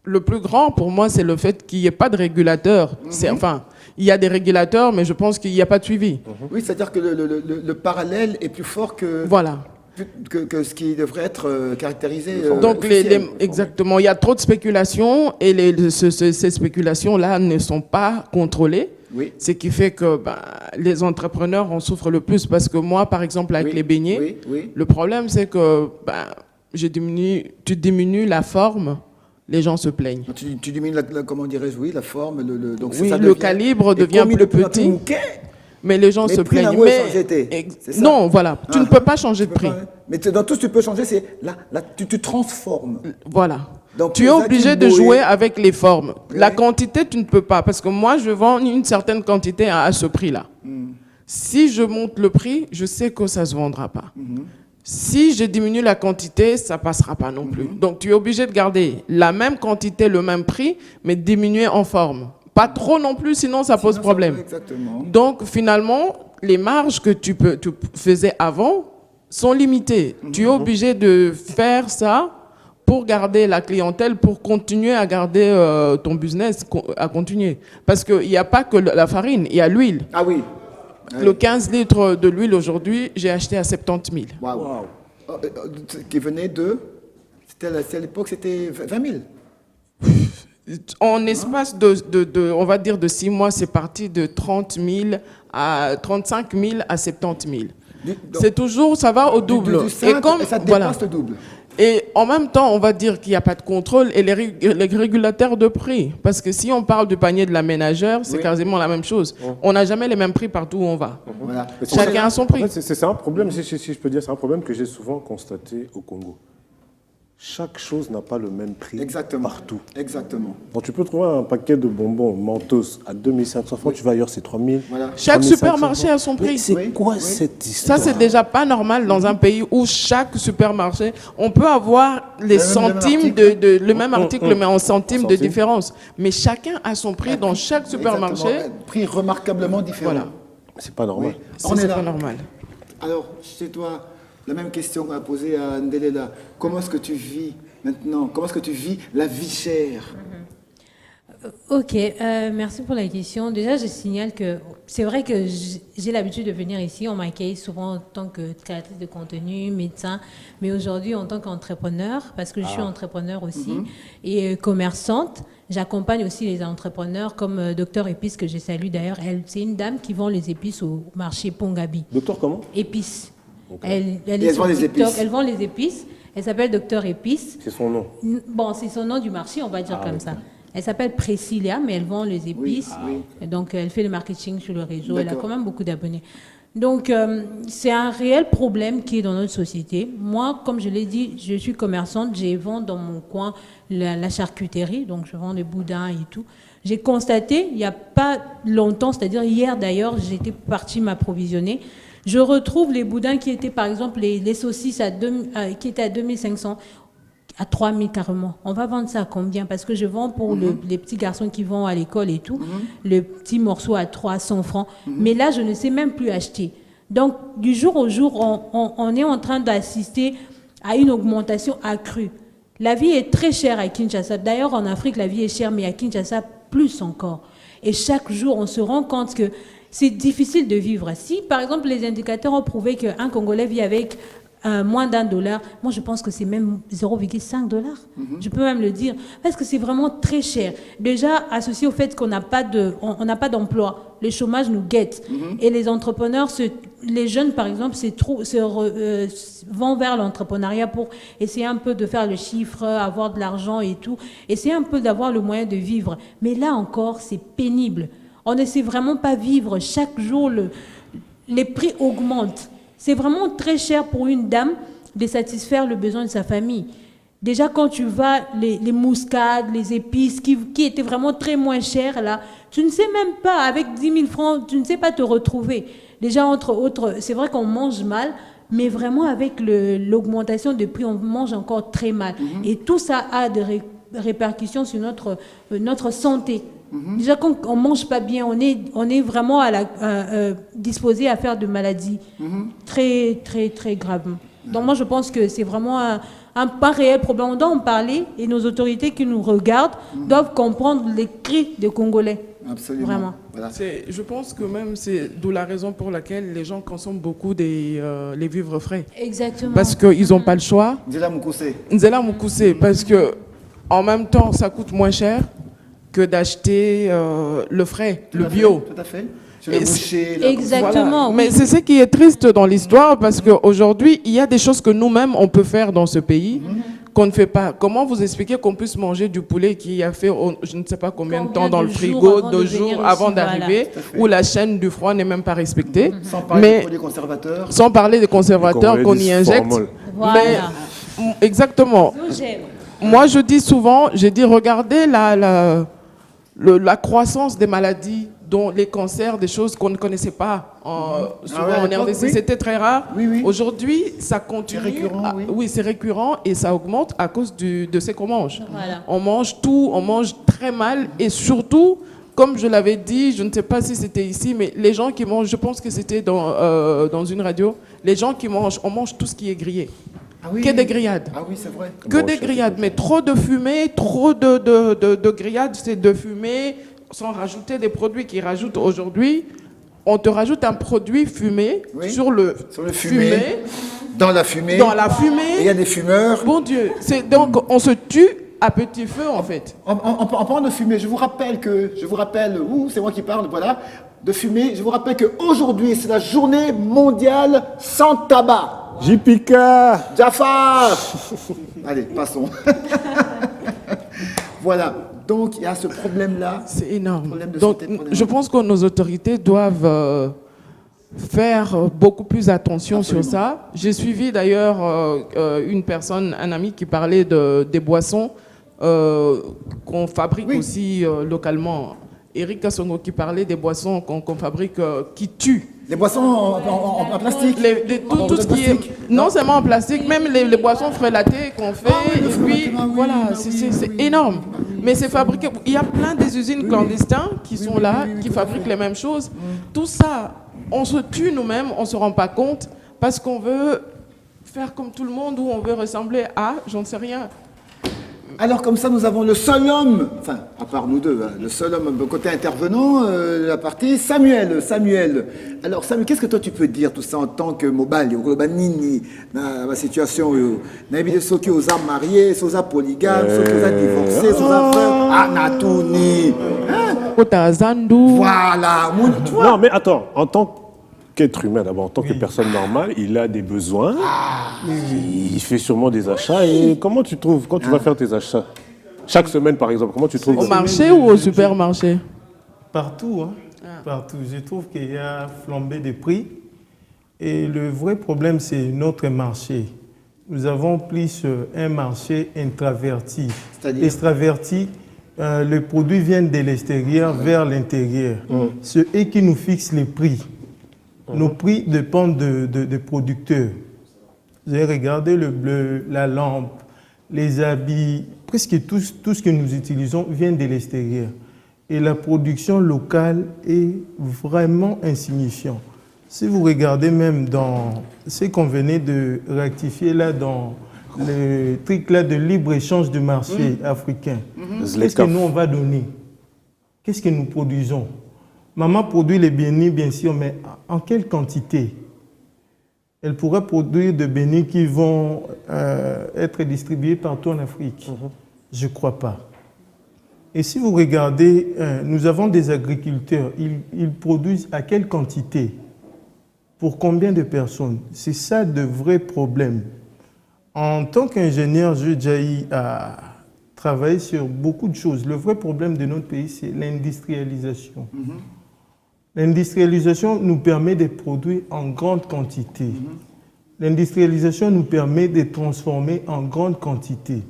le plus grand pour moi, c'est le fait qu'il n'y ait pas de régulateur. Enfin, il y a des régulateurs, mais je pense qu'il n'y a pas de suivi. Oui, c'est-à-dire que le parallèle est plus fort que... Voilà. Que ce qui devrait être caractérisé. Donc, exactement. Il y a trop de spéculations et ces spéculations-là ne sont pas contrôlées. Oui. Ce qui fait que les entrepreneurs en souffrent le plus. Parce que moi, par exemple, avec les beignets, le problème, c'est que tu diminues la forme, les gens se plaignent. Tu diminues, comment dirais-je, la forme. Donc oui, le calibre devient plus petit. Mais les gens se plaignent. Non, voilà, tu ne peux pas changer de prix. Mais dans tout ce que tu peux changer, c'est là, tu transformes. Voilà. Donc, tu es obligé de jouer avec les formes. La quantité, tu ne peux pas. Parce que moi, je vends une certaine quantité à ce prix-là. Si je monte le prix, je sais que ça ne se vendra pas. Si je diminue la quantité, ça ne passera pas non plus. Donc, tu es obligé de garder la même quantité, le même prix, mais diminuer en forme. Pas trop non plus, sinon ça pose problème. Exactement. Donc, finalement, les marges que tu faisais avant sont limitées. Tu es obligé de faire ça pour garder la clientèle, pour continuer à garder ton business, à continuer. Parce qu'il n'y a pas que la farine, il y a l'huile. Ah oui. Le 15 litres de l'huile aujourd'hui, j'ai acheté à 70 000. Waouh. Qui venait de... À l'époque, c'était 20 000. En espace on va dire de 6 mois, c'est parti de 30 000 à 35 000 à 70 000. C'est toujours, ça va au double. Et ça dépasse le double. Et en même temps, on va dire qu'il n'y a pas de contrôle et les régulateurs de prix. Parce que si on parle du panier de la ménagère, c'est quasiment la même chose. On n'a jamais les mêmes prix partout où on va. Voilà. Chacun a son prix. En fait, c'est un problème, si je peux dire, c'est un problème que j'ai souvent constaté au Congo. Chaque chose n'a pas le même prix partout. Exactement. Donc tu peux trouver un paquet de bonbons Mentos à 2500 francs, tu vas ailleurs, c'est 3000. Voilà. Chaque supermarché a son prix. Mais c'est quoi cette histoire? Ça, c'est déjà pas normal dans un pays où chaque supermarché, on peut avoir les centimes le même article, mais en centimes de différence. Mais chacun a son prix dans chaque supermarché. Prix remarquablement différent. Voilà. C'est pas normal. C'est pas normal. Alors, chez toi, la même question qu'on a posée à Ndelela. Comment est-ce que tu vis maintenant? Comment est-ce que tu vis la vie chère? Ok, merci pour la question. Déjà, je signale que c'est vrai que j'ai l'habitude de venir ici. On m'accueille souvent en tant que créatrice de contenu, médecin, mais aujourd'hui en tant qu'entrepreneur, parce que je suis entrepreneur aussi, et commerçante. J'accompagne aussi les entrepreneurs comme Docteur Épice, que je salue d'ailleurs. C'est une dame qui vend les épices au marché Pongabi. Docteur comment? Épice. Elle Et est elle sur vend les TikTok, épices. elle vend les épices. Elle s'appelle Docteur Épices. C'est son nom. Bon, c'est son nom du marché, on va dire comme ça. Elle s'appelle Priscilla, mais elle vend les épices. Et donc, elle fait le marketing sur le réseau. Elle a quand même beaucoup d'abonnés. Donc, c'est un réel problème qui est dans notre société. Moi, comme je l'ai dit, je suis commerçante. Je vends dans mon coin la charcuterie. Donc, je vends des boudins et tout. J'ai constaté, il n'y a pas longtemps, c'est-à-dire hier d'ailleurs, j'étais partie m'approvisionner. Je retrouve les boudins qui étaient, par exemple, les saucisses qui étaient à 2500, à 3000 carrément. On va vendre ça à combien? Parce que je vends pour les petits garçons qui vont à l'école et tout, le petit morceau à 300 francs. Mais là, je ne sais même plus acheter. Donc, du jour au jour, on est en train d'assister à une augmentation accrue. La vie est très chère à Kinshasa. D'ailleurs, en Afrique, la vie est chère, mais à Kinshasa, plus encore. Et chaque jour, on se rend compte que c'est difficile de vivre. Si, par exemple, les indicateurs ont prouvé qu'un Congolais vit avec moins $1, moi je pense que c'est même 0,5 $. Je peux même le dire, parce que c'est vraiment très cher. Déjà, associé au fait qu'on n'a pas d'emploi, le chômage nous guette. Et les entrepreneurs, les jeunes par exemple, vont vers l'entrepreneuriat pour essayer un peu de faire le chiffre, avoir de l'argent et tout, essayer un peu d'avoir le moyen de vivre. Mais là encore, c'est pénible. On ne sait vraiment pas vivre. Chaque jour, les prix augmentent. C'est vraiment très cher pour une dame de satisfaire le besoin de sa famille. Déjà, quand tu vas, les muscades, les épices, qui étaient vraiment très moins chères, là, tu ne sais même pas, avec 10 000 francs, tu ne sais pas te retrouver. Déjà, entre autres, c'est vrai qu'on mange mal, mais vraiment, avec l'augmentation de prix, on mange encore très mal. Et tout ça a des répercussions sur notre santé. Déjà, quand on ne mange pas bien, on est vraiment disposé à faire de maladies très, très, très graves. Donc moi, je pense que c'est vraiment un pas réel problème. On doit en parler et nos autorités qui nous regardent doivent comprendre les cris des Congolais. Absolument. Vraiment. Voilà. Je pense que même c'est d'où la raison pour laquelle les gens consomment beaucoup les vivres frais. Exactement. Parce qu'ils n'ont pas le choix. Nzela Mukuse. Nzela Mukuse, parce que en même temps, ça coûte moins cher que d'acheter le frais, le bio. Tout à fait. Sur le boucher. Exactement. Voilà. Mais c'est ce qui est triste dans l'histoire, parce qu'aujourd'hui, il y a des choses que nous-mêmes, on peut faire dans ce pays, qu'on ne fait pas. Comment vous expliquer qu'on puisse manger du poulet qui a fait, je ne sais pas combien de temps dans le frigo, 2 jours avant d'arriver, où la chaîne du froid n'est même pas respectée. Sans parler des conservateurs. Sans parler des conservateurs qu'on y injecte. Voilà. Mais, exactement. Moi, je dis souvent, regardez la croissance des maladies, dont les cancers, des choses qu'on ne connaissait pas souvent en RDC, c'était très rare. Aujourd'hui, ça continue. C'est récurrent, c'est récurrent et ça augmente à cause de ce qu'on mange. Voilà. On mange tout, on mange très mal et surtout, comme je l'avais dit, je ne sais pas si c'était ici, mais les gens qui mangent, je pense que c'était dans une radio, les gens qui mangent, on mange tout ce qui est grillé. Que des grillades. Ah oui, c'est vrai. Que des grillades, mais trop de fumée, trop de grillades, c'est de fumée, sans rajouter des produits qu'ils rajoutent aujourd'hui. On te rajoute un produit fumé sur le fumé. Dans la fumée. Dans la fumée. Il y a des fumeurs. Bon Dieu, donc on se tue à petit feu en fait. En parlant de fumée, je vous rappelle, c'est moi qui parle, voilà, de fumée, je vous rappelle qu'aujourd'hui, c'est la journée mondiale sans tabac. JPK Jafar. Allez, passons. Voilà, donc il y a ce problème-là. C'est énorme. Donc je pense que nos autorités doivent faire beaucoup plus attention sur ça. J'ai suivi d'ailleurs une personne, un ami qui parlait des boissons qu'on fabrique aussi localement. Eric Kassongo qui parlait des boissons qu'on fabrique qui tuent. Les boissons en plastique. Tout ce qui est non seulement en plastique, même les boissons frelatées qu'on fait. Et puis voilà, c'est énorme. Mais c'est fabriqué. Il y a plein des usines clandestines qui sont là, qui fabriquent les mêmes choses. Tout ça, on se tue nous-mêmes, on ne se rend pas compte parce qu'on veut faire comme tout le monde ou on veut ressembler à, j'en sais rien. Alors comme ça, nous avons le seul homme, enfin, à part nous deux, hein, le seul homme côté intervenant, la partie, Samuel. Alors Samuel, qu'est-ce que toi tu peux dire tout ça en tant que mobile, au global nini, dans la situation, n'habite ceux qui osent marier, ceux qui osent polygames, ceux qui osent divorcer, ceux qui osent faire anatouni. Voilà. Tu vois. Non, mais attends, en tant qu'être humain, d'abord, en tant que personne normale, il a des besoins, il fait sûrement des achats. Et comment tu trouves, quand tu vas faire tes achats, chaque semaine par exemple, comment tu trouves? Au marché ou au supermarché? Partout, hein. Partout. Je trouve qu'il y a flambé des prix. Et le vrai problème, c'est notre marché. Nous avons plus un marché intraverti. C'est-à-dire extraverti, les produits viennent de l'extérieur vers l'intérieur. C'est eux qui nous fixent les prix. Nos prix dépendent des producteurs. Vous avez regardé le bleu, la lampe, les habits, presque tout ce que nous utilisons vient de l'extérieur. Et la production locale est vraiment insignifiante. Si vous regardez même dans ce qu'on venait de rectifier là dans le truc là de libre-échange du marché africain, qu'est-ce que nous on va donner? Qu'est-ce que nous produisons? Maman produit les bénis, bien sûr, mais en quelle quantité? Elle pourrait produire des bénis qui vont être distribués partout en Afrique. Je ne crois pas. Et si vous regardez, nous avons des agriculteurs, ils produisent à quelle quantité? Pour combien de personnes? C'est ça de vrais problèmes. En tant qu'ingénieur, j'ai déjà eu à travailler sur beaucoup de choses. Le vrai problème de notre pays, c'est l'industrialisation. L'industrialisation nous permet de produire en grande quantité. L'industrialisation nous permet de transformer en grande quantité.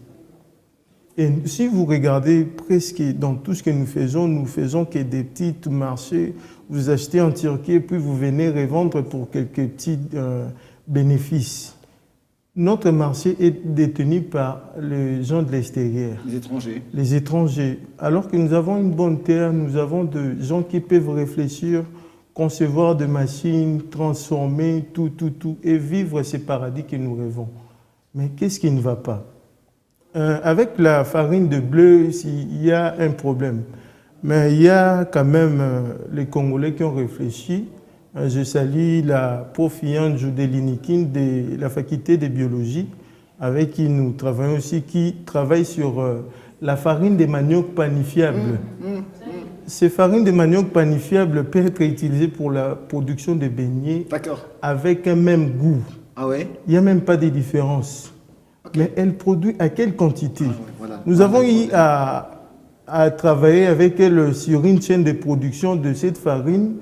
Et si vous regardez presque dans tout ce que nous faisons que des petits marchés. Vous achetez en Turquie, puis vous venez revendre pour quelques petits bénéfices. Notre marché est détenu par les gens de l'extérieur. Les étrangers. Les étrangers. Alors que nous avons une bonne terre, nous avons des gens qui peuvent réfléchir, concevoir des machines, transformer tout, et vivre ces paradis que nous rêvons. Mais qu'est-ce qui ne va pas? Avec la farine de bleu, il y a un problème. Mais il y a quand même les Congolais qui ont réfléchi. Je salue la prof Yann Joudelinikine de la faculté de biologie, avec qui nous travaillons aussi, qui travaille sur la farine de manioc panifiable. Ces farines de manioc panifiable peuvent être utilisées pour la production de beignets avec un même goût. Ah ouais? Il n'y a même pas de différence. Mais elle produit à quelle quantité? Nous avons eu à travailler avec elle sur une chaîne de production de cette farine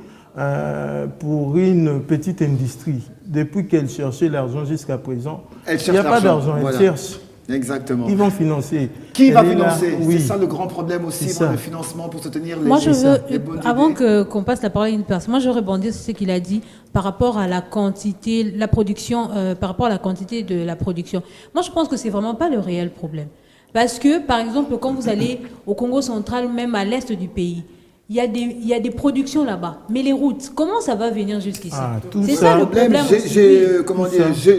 pour une petite industrie. Depuis qu'elle cherchait l'argent jusqu'à présent, il n'y a pas d'argent, elle cherche. Exactement. Ils vont financer. Qui va financer? C'est ça le grand problème aussi, le financement pour soutenir les... Moi, je veux, avant qu'on passe la parole à une personne, moi, je veux rebondir sur ce qu'il a dit par rapport à la quantité, la production, par rapport à la quantité de la production. Moi, je pense que c'est vraiment pas le réel problème. Parce que, par exemple, quand vous allez au Congo central, même à l'est du pays, il y a des productions là-bas. Mais les routes, comment ça va venir jusqu'ici? C'est ça le problème.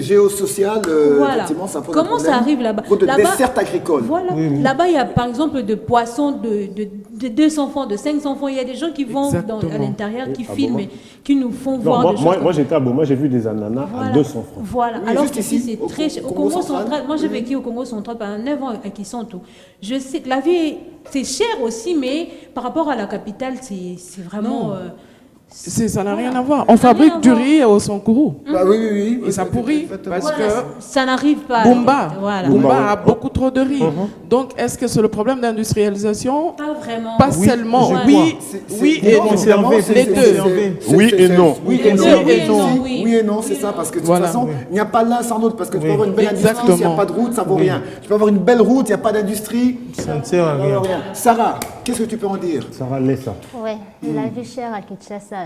Géosocial, effectivement, ça pose comment ça arrive là-bas? Pour de dessertes agricoles. Voilà. Là-bas, il y a par exemple de poissons de 200 francs, de 500 francs. Il y a des gens qui vont à l'intérieur, qui filment, et qui nous font voir des choses. Moi, j'étais à Boma, j'ai vu des ananas à 200 francs. Voilà. Alors qu'ici, c'est très cher. Au Congo central, moi j'ai vécu au Congo central pendant 9 ans à Kisantu. Je sais que la vie, c'est cher aussi, mais par rapport à la capitale, c'est vraiment... Ça n'a rien à voir. On fabrique du riz au Sankourou. Bah oui. Et ça pourrit parce que ça n'arrive pas. Bumba a beaucoup trop de riz. Donc, est-ce que c'est le problème d'industrialisation? Pas vraiment. Pas seulement. Oui et non. Les deux. Oui et non. Oui et non, c'est ça. Parce que de toute façon, il n'y a pas l'un sans l'autre. Parce que tu peux avoir une belle industrie, s'il n'y a pas de route, ça ne vaut rien. Tu peux avoir une belle route, il n'y a pas d'industrie, ça ne sert à rien. Sarah, qu'est-ce que tu peux en dire? Sarah Lessa. Oui, la vie chère à Kinshasa.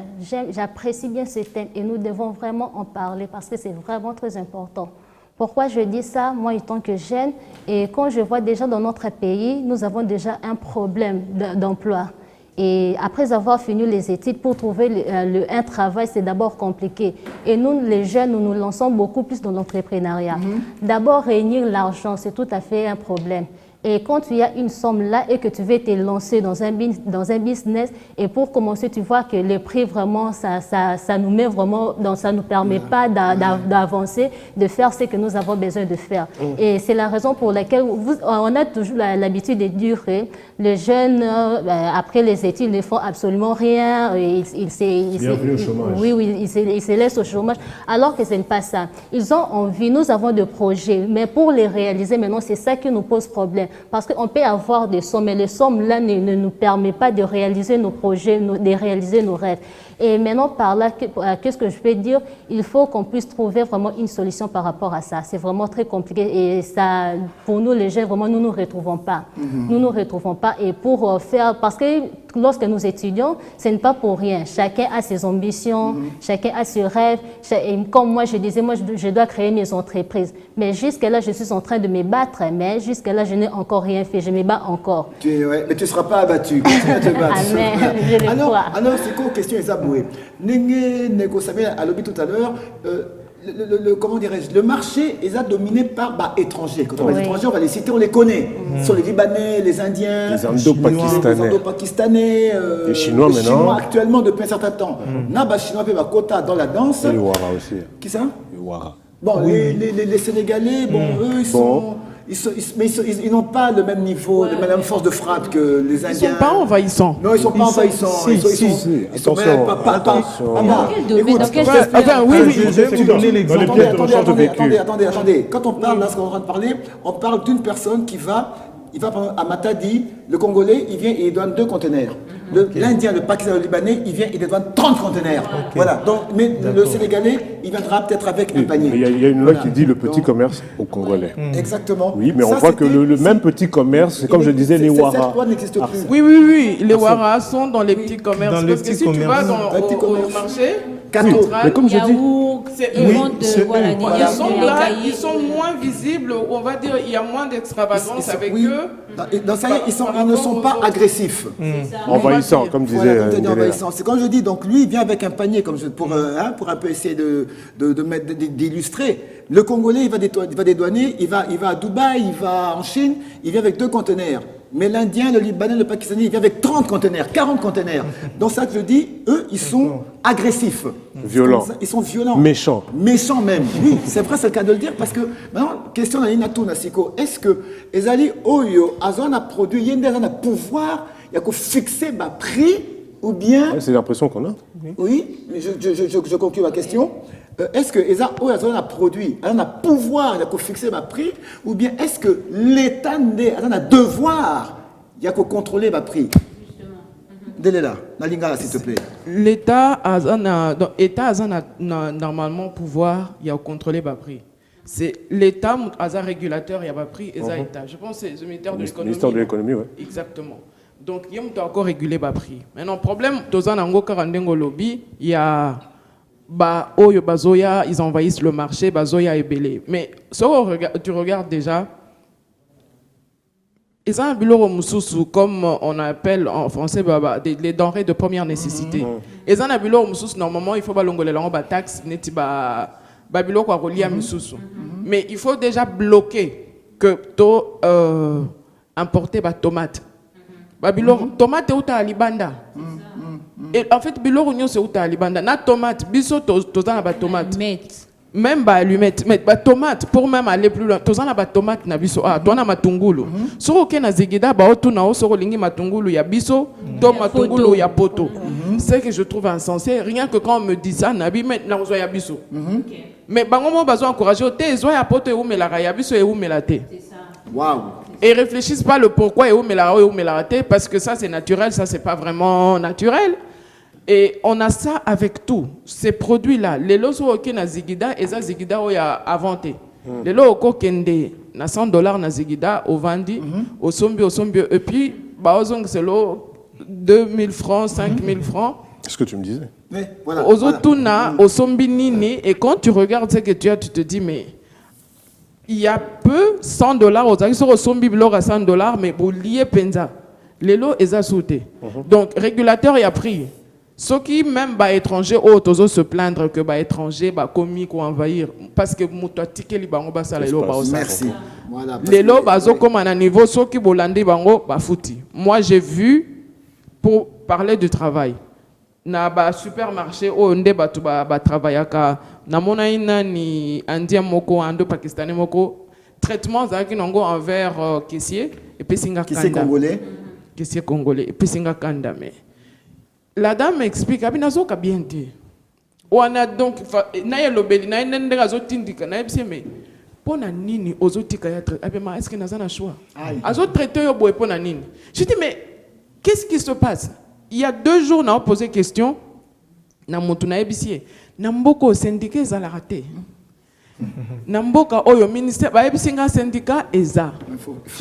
J'apprécie bien ce thème et nous devons vraiment en parler parce que c'est vraiment très important. Pourquoi je dis ça? Moi, en tant que jeune, et quand je vois déjà dans notre pays, nous avons déjà un problème d'emploi. Et après avoir fini les études, pour trouver un travail, c'est d'abord compliqué. Et nous, les jeunes, nous nous lançons beaucoup plus dans l'entrepreneuriat. D'abord, réunir l'argent, c'est tout à fait un problème. Et quand il y a une somme là et que tu veux te lancer dans un business, et pour commencer, tu vois que le prix vraiment, ça nous met vraiment, ça ne nous permet pas d'avancer, de faire ce que nous avons besoin de faire. Et c'est la raison pour laquelle on a toujours l'habitude de dire que les jeunes, après les études, ne font absolument rien. Ils se laissent au chômage, alors que ce n'est pas ça. Ils ont envie, nous avons des projets, mais pour les réaliser maintenant, c'est ça qui nous pose problème. Parce qu'on peut avoir des sommes, mais les sommes là ne nous permettent pas de réaliser nos projets, de réaliser nos rêves. Et maintenant, par là, qu'est-ce que je peux dire? Il faut qu'on puisse trouver vraiment une solution par rapport à ça. C'est vraiment très compliqué. Et ça, pour nous, les jeunes, vraiment, nous ne nous retrouvons pas. Nous ne nous retrouvons pas. Et pour faire... Parce que lorsque nous étudions, ce n'est pas pour rien. Chacun a ses ambitions, chacun a ses rêves. Et comme moi, je disais, moi, je dois créer mes entreprises. Mais jusque-là, je suis en train de me battre. Mais jusque-là, je n'ai encore rien fait. Je me bats encore. Mais tu ne seras pas abattu. Continue à te battre. Amen. Je le crois. Alors, c'est quoi question Isaboué? Nego Samuel a lobby tout à l'heure. Comment dirais-je, le marché est dominé par étrangers. Quand on va étrangers, on va les citer, on les connaît. Ce sont les Libanais, les Indiens, les Indo-Pakistanais, les Chinois les maintenant. Chinois actuellement depuis un certain temps. Naba Chinois fait quota dans la danse. Et les Ouara aussi. Qui ça? Les Ouara. Bon, les Sénégalais, eux, ils n'ont pas le même niveau, la même force de frappe que les Indiens. Ils ne sont pas envahissants. Non, ils ne sont pas envahissants. Ils sont même pas. Je vais vous donner l'exemple. Attendez. Quand on parle, là, ce qu'on est en train de parler, on parle d'une personne qui va à Matadi, le Congolais, il vient et il donne 2 conteneurs. L'Indien, le Pakistanais, le Libanais, il vient et il donne 30 conteneurs. Voilà. Donc, mais le Sénégalais, il viendra peut-être avec un panier. Il y a une loi qui dit le petit commerce au Congolais. Exactement. Oui, mais on voit que le même petit commerce, c'est comme je disais, les Ouara. Cette loi n'existe plus. Oui. Les Ouara sont dans les petits commerces. Parce que si tu vas au marché, mais comme je dis, ils sont moins visibles. On va dire il y a moins d'extravagance avec eux. Dans ça, ils ne sont pas agressifs. Envahissants, comme disait. C'est quand je dis, donc lui, il vient avec un panier pour un peu essayer d'illustrer. Le Congolais, il va dédouaner, il va à Dubaï, il va en Chine, il vient avec 2 conteneurs. Mais l'Indien, le Libanais, le Pakistanais, il vient avec 30 conteneurs, 40 conteneurs. Donc ça, je dis, eux, ils sont agressifs. Violents. Ils sont violents. Méchants. Méchants même. Oui, c'est vrai, c'est le cas de le dire, parce que, maintenant, question d'Alina Tounasiko, est-ce que Ezali Oyo, Azon a produit, Yendazan a pouvoir, il y a qu'à fixer ma prix, ou bien... C'est l'impression qu'on a. Oui, mais je conclue ma question. Est-ce que Azon a produit, Azon a pouvoir, il y a qu'à fixer ma prix, ou bien est-ce que l'État a devoir, il y a qu'à contrôler ma prix? Déléla, Nalingala, s'il te plaît. L'État a normalement pouvoir, il y a contrôler ma prix. C'est l'État, un régulateur, il y a pas pris, et ça État. Je pense que c'est le ministère de l'économie. Ministère de l'économie, oui. Exactement. Donc, il y a encore réguler le prix. Maintenant, le problème, dans lobby, il y a Bazoya, ils envahissent le marché, Bazoya est belé. Mais si tu regardes déjà, ils ont un bureau mususu, comme on appelle en français les denrées de première nécessité. Ils ont un bureau mususu, normalement, il faut balongoler la taxe, Babylone quoi relié à mususu. Mais il faut déjà bloquer que tu importer des tomates. Babylone tomate est où à Libanda. Et en fait Babylone c'est où à Libanda. Na tomate, biso tozana ba tomate. Même ba allumette, mais ba tomate pour même aller plus loin. Tozana ba tomate na biso tona matungulu. Soko ke na zigida ba otu na osoko lingi matungulu ya biso, to matungulu ya poto. C'est que je trouve insensé, rien que quand on me dit ça, nabi met na ozo ya biso. Mais bangomo bazo encourager te zo ya poto e ou melara ya biso e ou melate. C'est ça. Waouh. Et réfléchissent pas le pourquoi et où melara parce que ça c'est naturel, ça c'est pas vraiment naturel. Et on a ça avec tout. Ces produits-là, les lots qui na zigida et ça zigida où il y a inventé. Les lots au kende na $100 na zigida au vendi, au sombi et puis baozong c'est l'eau 2000 francs, 5000 francs. C'est ce que tu me disais. Oui, voilà. Aux otuna, au sombi nini et quand tu regardes ce que tu as, tu te dis mais il y a peu $100 aux amis sur sombi blog à $100 mais pour lier penza. Les lots est sauté. Donc régulateur y a pris. Ceux qui même bah étrangers autres se plaindre que bah étrangers bah commis ou envahir parce que mutatiké li bango ba sala lo ba osala. Merci. Voilà. Les lots bazo comme à niveau ceux qui bolandi bango ba fouti. Moi j'ai vu pour parler du travail. Na ba supermarché o nde ba ba travaillaka na mona ina ni indien moko ando pakistanais moko traitement za ki nongo envers caissier et puis singa kanda. Caissier congolais. Caissier congolais et puis singa kanda mais la dame m'explique, abinazo ka bien dit. Wana donc na ye lobeli na nende gazo tindika na yebise mais pona nini ozotika ya abema est-ce que nazana choix? Azo traiter yo boy pona nini? Je dis mais qu'est-ce qui se passe? Il y a 2 jours na posé question na mutu na yebisi na mboko syndicat za la raté. Na mboka oyo ministère ba yebisinga syndicat eza.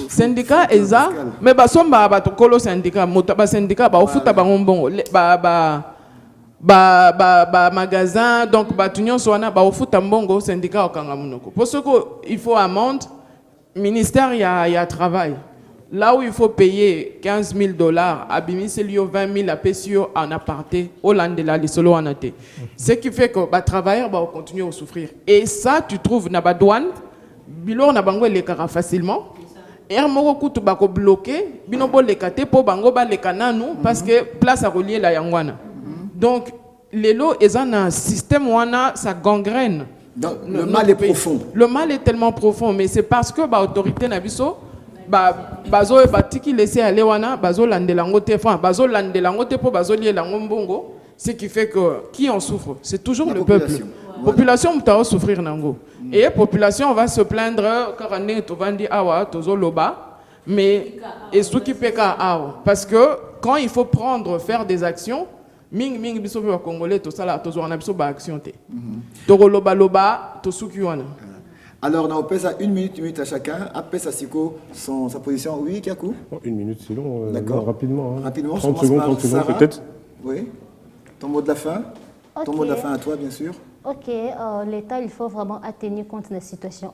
Syndicat eza mais ba somba ba tokolo syndicat mutu ba syndicat ba ofuta ba ngombongo ba magasin donc ba tunyon soana ba ofuta mbongo syndicat okanga munoko. Pour ce qu'il faut amende ministère il y a travail. Là où il faut payer $15,000, abimise lui 20 000 à PSU en aparté, au landela, les solo en athée. Ce qui fait que les travailleurs vont continuer à souffrir. Et ça, tu trouves dans la douane, bilor na bango les cara facilement. Et un mot coûte bako bloqué, binobo les kate pour bango ba les kananu parce que place à relier la yangwana. Donc les lots ils ont un système wana ça gangrène. Donc, le mal est profond. Le mal est tellement profond, mais c'est parce que l'autorité n'a bazo batiki laisser aller wana bazo landelango te enfin bazo landelango te po bazo lier lango mbongo, ce qui fait que qui en souffre c'est toujours le peuple. Population mutao souffrir nango et population va se plaindre car on est vandi awa tozo loba mais et ce qui peka awa parce que quand il faut faire des actions ming biso pe congolais to sala tozo on a biso ba action te to loba to suki wana. Alors, on pèse à 1 minute à chacun. Après, ça Siko, sa position. Oui, Kiakou 1 minute, c'est long. D'accord. Rapidement. Hein. Rapidement, 30 secondes peut-être. Oui. Ton mot de la fin. Okay. Ton mot de la fin à toi, bien sûr. Ok, l'État, il faut vraiment tenir compte de la situation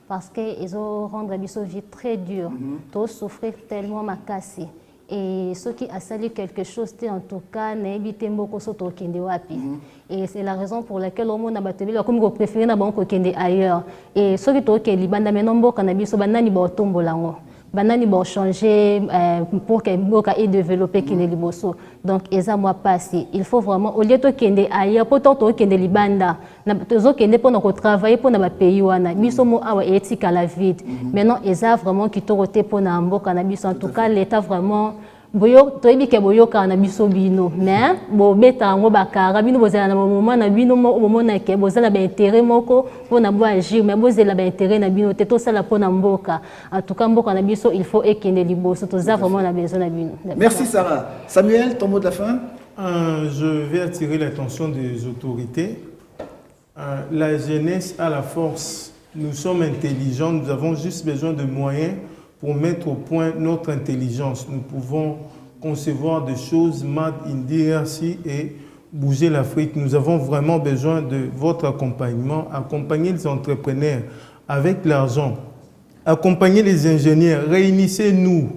parce qu'ils ont rendu la vie très dure. Tous souffrir tellement ma cassé. Et ceux qui a sali quelque chose, en tout cas, n'évitez beaucoup ce token de wapi. Et c'est la raison pour laquelle au monde a battu comme vous préférez na banque kende ailleurs. Et ceux qui token libanda mais non bon cannabis banani ba tombo lango. Banani ba changer pour que mboka ait développé qui liboso. Donc eza moi passé. Il faut vraiment au lieu de kende ailleurs pour to kende libanda. Na tozo kende pour nous travailler pour na pays wana. Biso mo awa éthique à la vie. Maintenant eza vraiment qui toroté pour na mboka na biso en tout cas l'état vraiment boyo toyebi ke boyo kana biso bino mais bo beta ngo bakara bino bozala na moment na bino mo momona ke bozala ba intérêt moko pona bo agir mais bozela ba intérêt na bino te to sala pona mboka en tout cas mboka na biso il faut ekende liboso to za vraiment na besoin na bino. Merci Sarah. Samuel, ton mot de la fin? Je vais attirer l'attention des autorités. La jeunesse a la force. Nous sommes intelligents, nous avons juste besoin de moyens pour mettre au point notre intelligence. Nous pouvons concevoir des choses made in DRC et bouger l'Afrique. Nous avons vraiment besoin de votre accompagnement. Accompagner les entrepreneurs avec l'argent. Accompagner les ingénieurs. Réunissez-nous.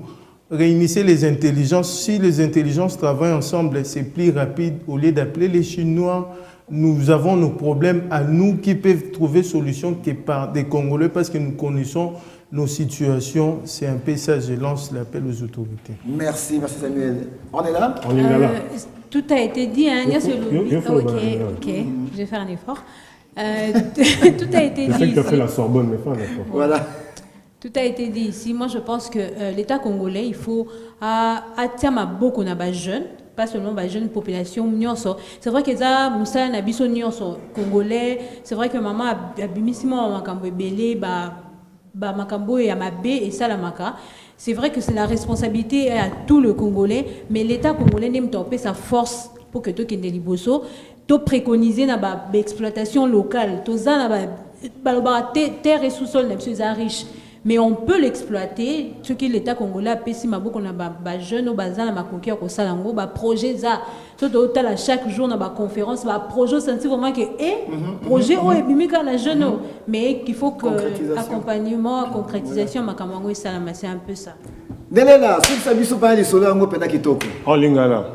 Réunissez les intelligences. Si les intelligences travaillent ensemble, c'est plus rapide. Au lieu d'appeler les Chinois, nous avons nos problèmes à nous qui peuvent trouver solution que par des Congolais parce que nous connaissons nos situations. C'est un peu ça, je lance l'appel aux autorités. Merci Samuel. On est là? On est là. Tout a été dit, hein. Ok, je vais faire un effort. Tout a été dit. Je sais que tu as fait la Sorbonne, mais pas un effort. Voilà. Tout a été dit ici. Moi, je pense que l'État congolais, il faut attirer beaucoup de jeunes, pas seulement de jeunes populations. C'est vrai que ça, Moussa Nabiso congolais. C'est vrai que maman a bimissimo makambo belé, makambo et amabé et salamaka. C'est vrai que c'est la responsabilité à tout le Congolais, mais l'État congolais n'aime pas sa force pour que tout kende liboso, to préconiser na exploitation locale, to za na terre et sous-sol na riche. Mais on peut l'exploiter, ce que l'État congolais a payé si maboko na ba jeune au bazar na makoki ko salango ba projet za to total chaque jour na ba conférence ba projet senti vraiment que projet o ebimika na jeune mais qu'il faut que accompagnement concrétisation makamango et salama c'est un peu ça. Delela, si ça biso pa les solango pena kitoko. En lingala.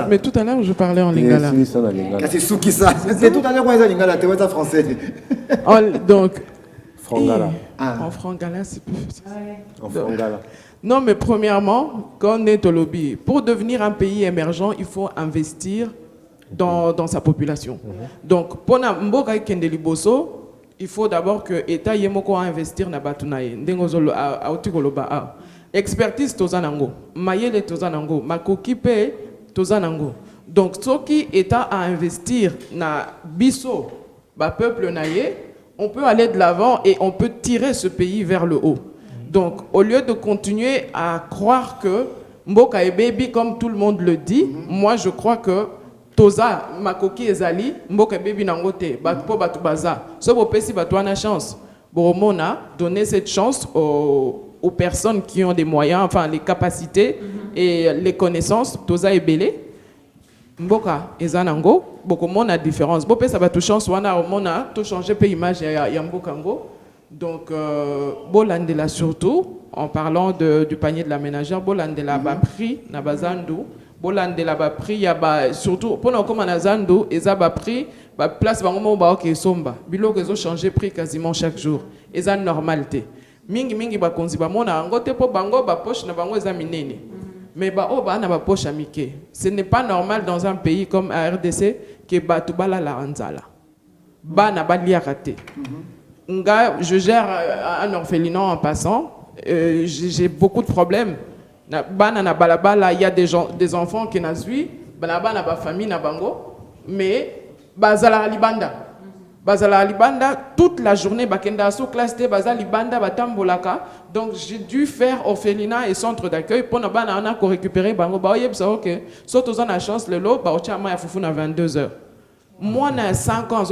Mais tout à l'heure, je parlais en lingala. C'est Soukissa. C'est tout à l'heure, on lingala, tu vois français. Donc, Frangala. En frangala, c'est plus. En frangala. Non, mais premièrement, quand on est au lobby, pour devenir un pays émergent, il faut investir dans sa population. Donc, pour Mboka Kendeli Boso, il faut d'abord que l'État yemoko investir na batunaye. Ndengozolo a expertise tozanango, mayele tozanango, makokipe tozanango. Donc, ce qui État à investir na biso, ba peuple naye, on peut aller de l'avant et on peut tirer ce pays vers le haut. Donc, au lieu de continuer à croire que Mboka est baby, comme tout le monde le dit, moi je crois que Toza, Makoki Ezali, Mboka baby nangote, Batpo Batubaza, ce beau pesi Batouana chance. Boromona, donner cette chance aux personnes qui ont des moyens, enfin les capacités et les connaissances, Toza et Belé. Mboka Ezanango, beaucoup monde a différence. Bopé ça va tout chance, wana mona, tout changer peu image ya Mbokango. Donc, Bolandela surtout, en parlant du panier de la ménagère, Bolandela ba prix na bazandu, Bolandela ba prix ya ba surtout pour nous comme na zandu, eza ba prix ba place bango ba ok somba. Biloko ezo changer prix quasiment chaque jour. Eza normalité. Mingi ba konzi ba mona ngote po bango ba poche na bango eza minene. Mais ba o ba na ba poche amike. Ce n'est pas normal dans un pays comme à RDC que ba tubala la anzala. Ba na ba liakate. Je gère un orphelinat en passant. J'ai beaucoup de problèmes. Il y a des enfants qui naissent, ba famille na bango, mais bazala libanda. Bazala libanda toute la journée bakenda so classe de bazala libanda batambolaka. Donc j'ai dû faire orphelinat et centre d'accueil pour na bana on a récupérer bango ba yeb ça OK. Sauf aux a chance le lot ba ochama ya fufu na 22h. Moi, j'ai 5 ans,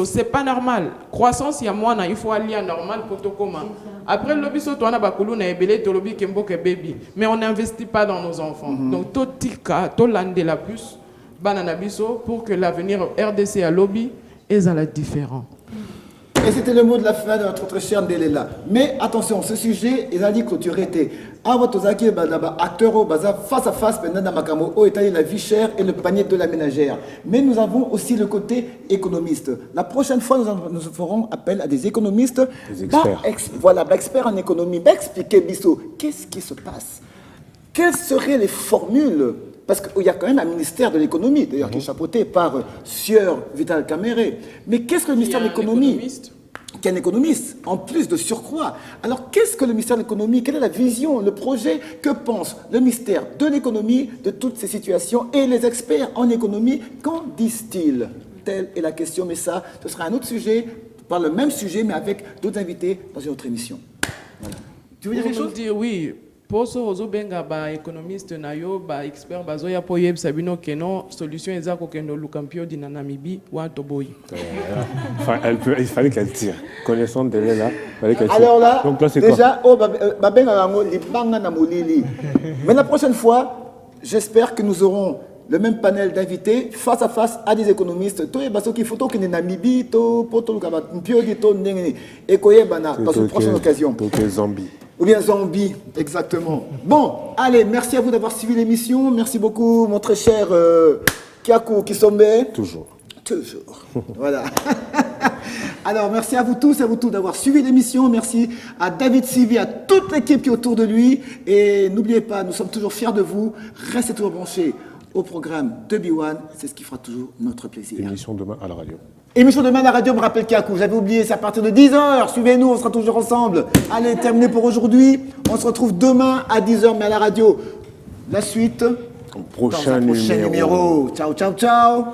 c'est pas normal. Croissance, il y a moi, il faut aller à normal pour tout comment. Après, le biso, tu as baby. Mais on n'investit pas dans nos enfants. Donc, tout tika, tout l'année de la plus, banana biso, pour que l'avenir RDC à lobby est à la différent. Et c'était le mot de la fin de notre très cher Ndelela. Mais attention, ce sujet, il a dit clôturé. Acteur face à face, la vie chère et le panier de la ménagère. Mais nous avons aussi le côté économiste. La prochaine fois, nous ferons appel à des économistes. Des experts. Voilà, experts en économie. Expliquez, Bissot, qu'est-ce qui se passe? Quelles seraient les formules? Parce qu'il y a quand même un ministère de l'économie, d'ailleurs, qui est chapeauté par Sieur Vital Caméré. Mais qu'est-ce que le ministère de l'économie? Qui est un économiste, en plus de surcroît. Alors, qu'est-ce que le ministère de l'économie? Quelle est la vision, le projet? Que pense le ministère de l'économie de toutes ces situations? Et les experts en économie, qu'en disent-ils? Telle est la question, mais ça, ce sera un autre sujet, par le même sujet, mais avec d'autres invités dans une autre émission. Voilà. Tu veux dire quelque chose? Dire oui. Pour ce benga ba économiste na yo ba expert bazoya po yeb sabino keno solution ezako kendo lukampio di Namibie wa toboy. Enfin, il fallait qu'elle tire. Connaissant de là, il fallait qu'elle tire. Alors là, donc là c'est déjà, quoi? Mais la prochaine fois, j'espère que nous aurons le même panel d'invités face à face à des économistes. Tout est parce qu'il faut que les Namibie, tout pour tout le Campio di tout n'engagé et koyebana dans une prochaine occasion. Zambie. Ou bien zombie, exactement. Bon, allez, merci à vous d'avoir suivi l'émission. Merci beaucoup, mon très cher Kiakou Kisombe. Toujours. Voilà. Alors, merci à vous tous et à vous tous d'avoir suivi l'émission. Merci à David Sivi, à toute l'équipe qui est autour de lui. Et n'oubliez pas, nous sommes toujours fiers de vous. Restez toujours branchés au programme de B1. C'est ce qui fera toujours notre plaisir. Émission demain à la radio. Émission demain à la radio, me rappelle Kiakou, j'avais oublié, c'est à partir de 10h, suivez-nous, on sera toujours ensemble. Allez, terminé pour aujourd'hui, on se retrouve demain à 10h, mais à la radio. La suite, prochain numéro. Ciao, ciao, ciao.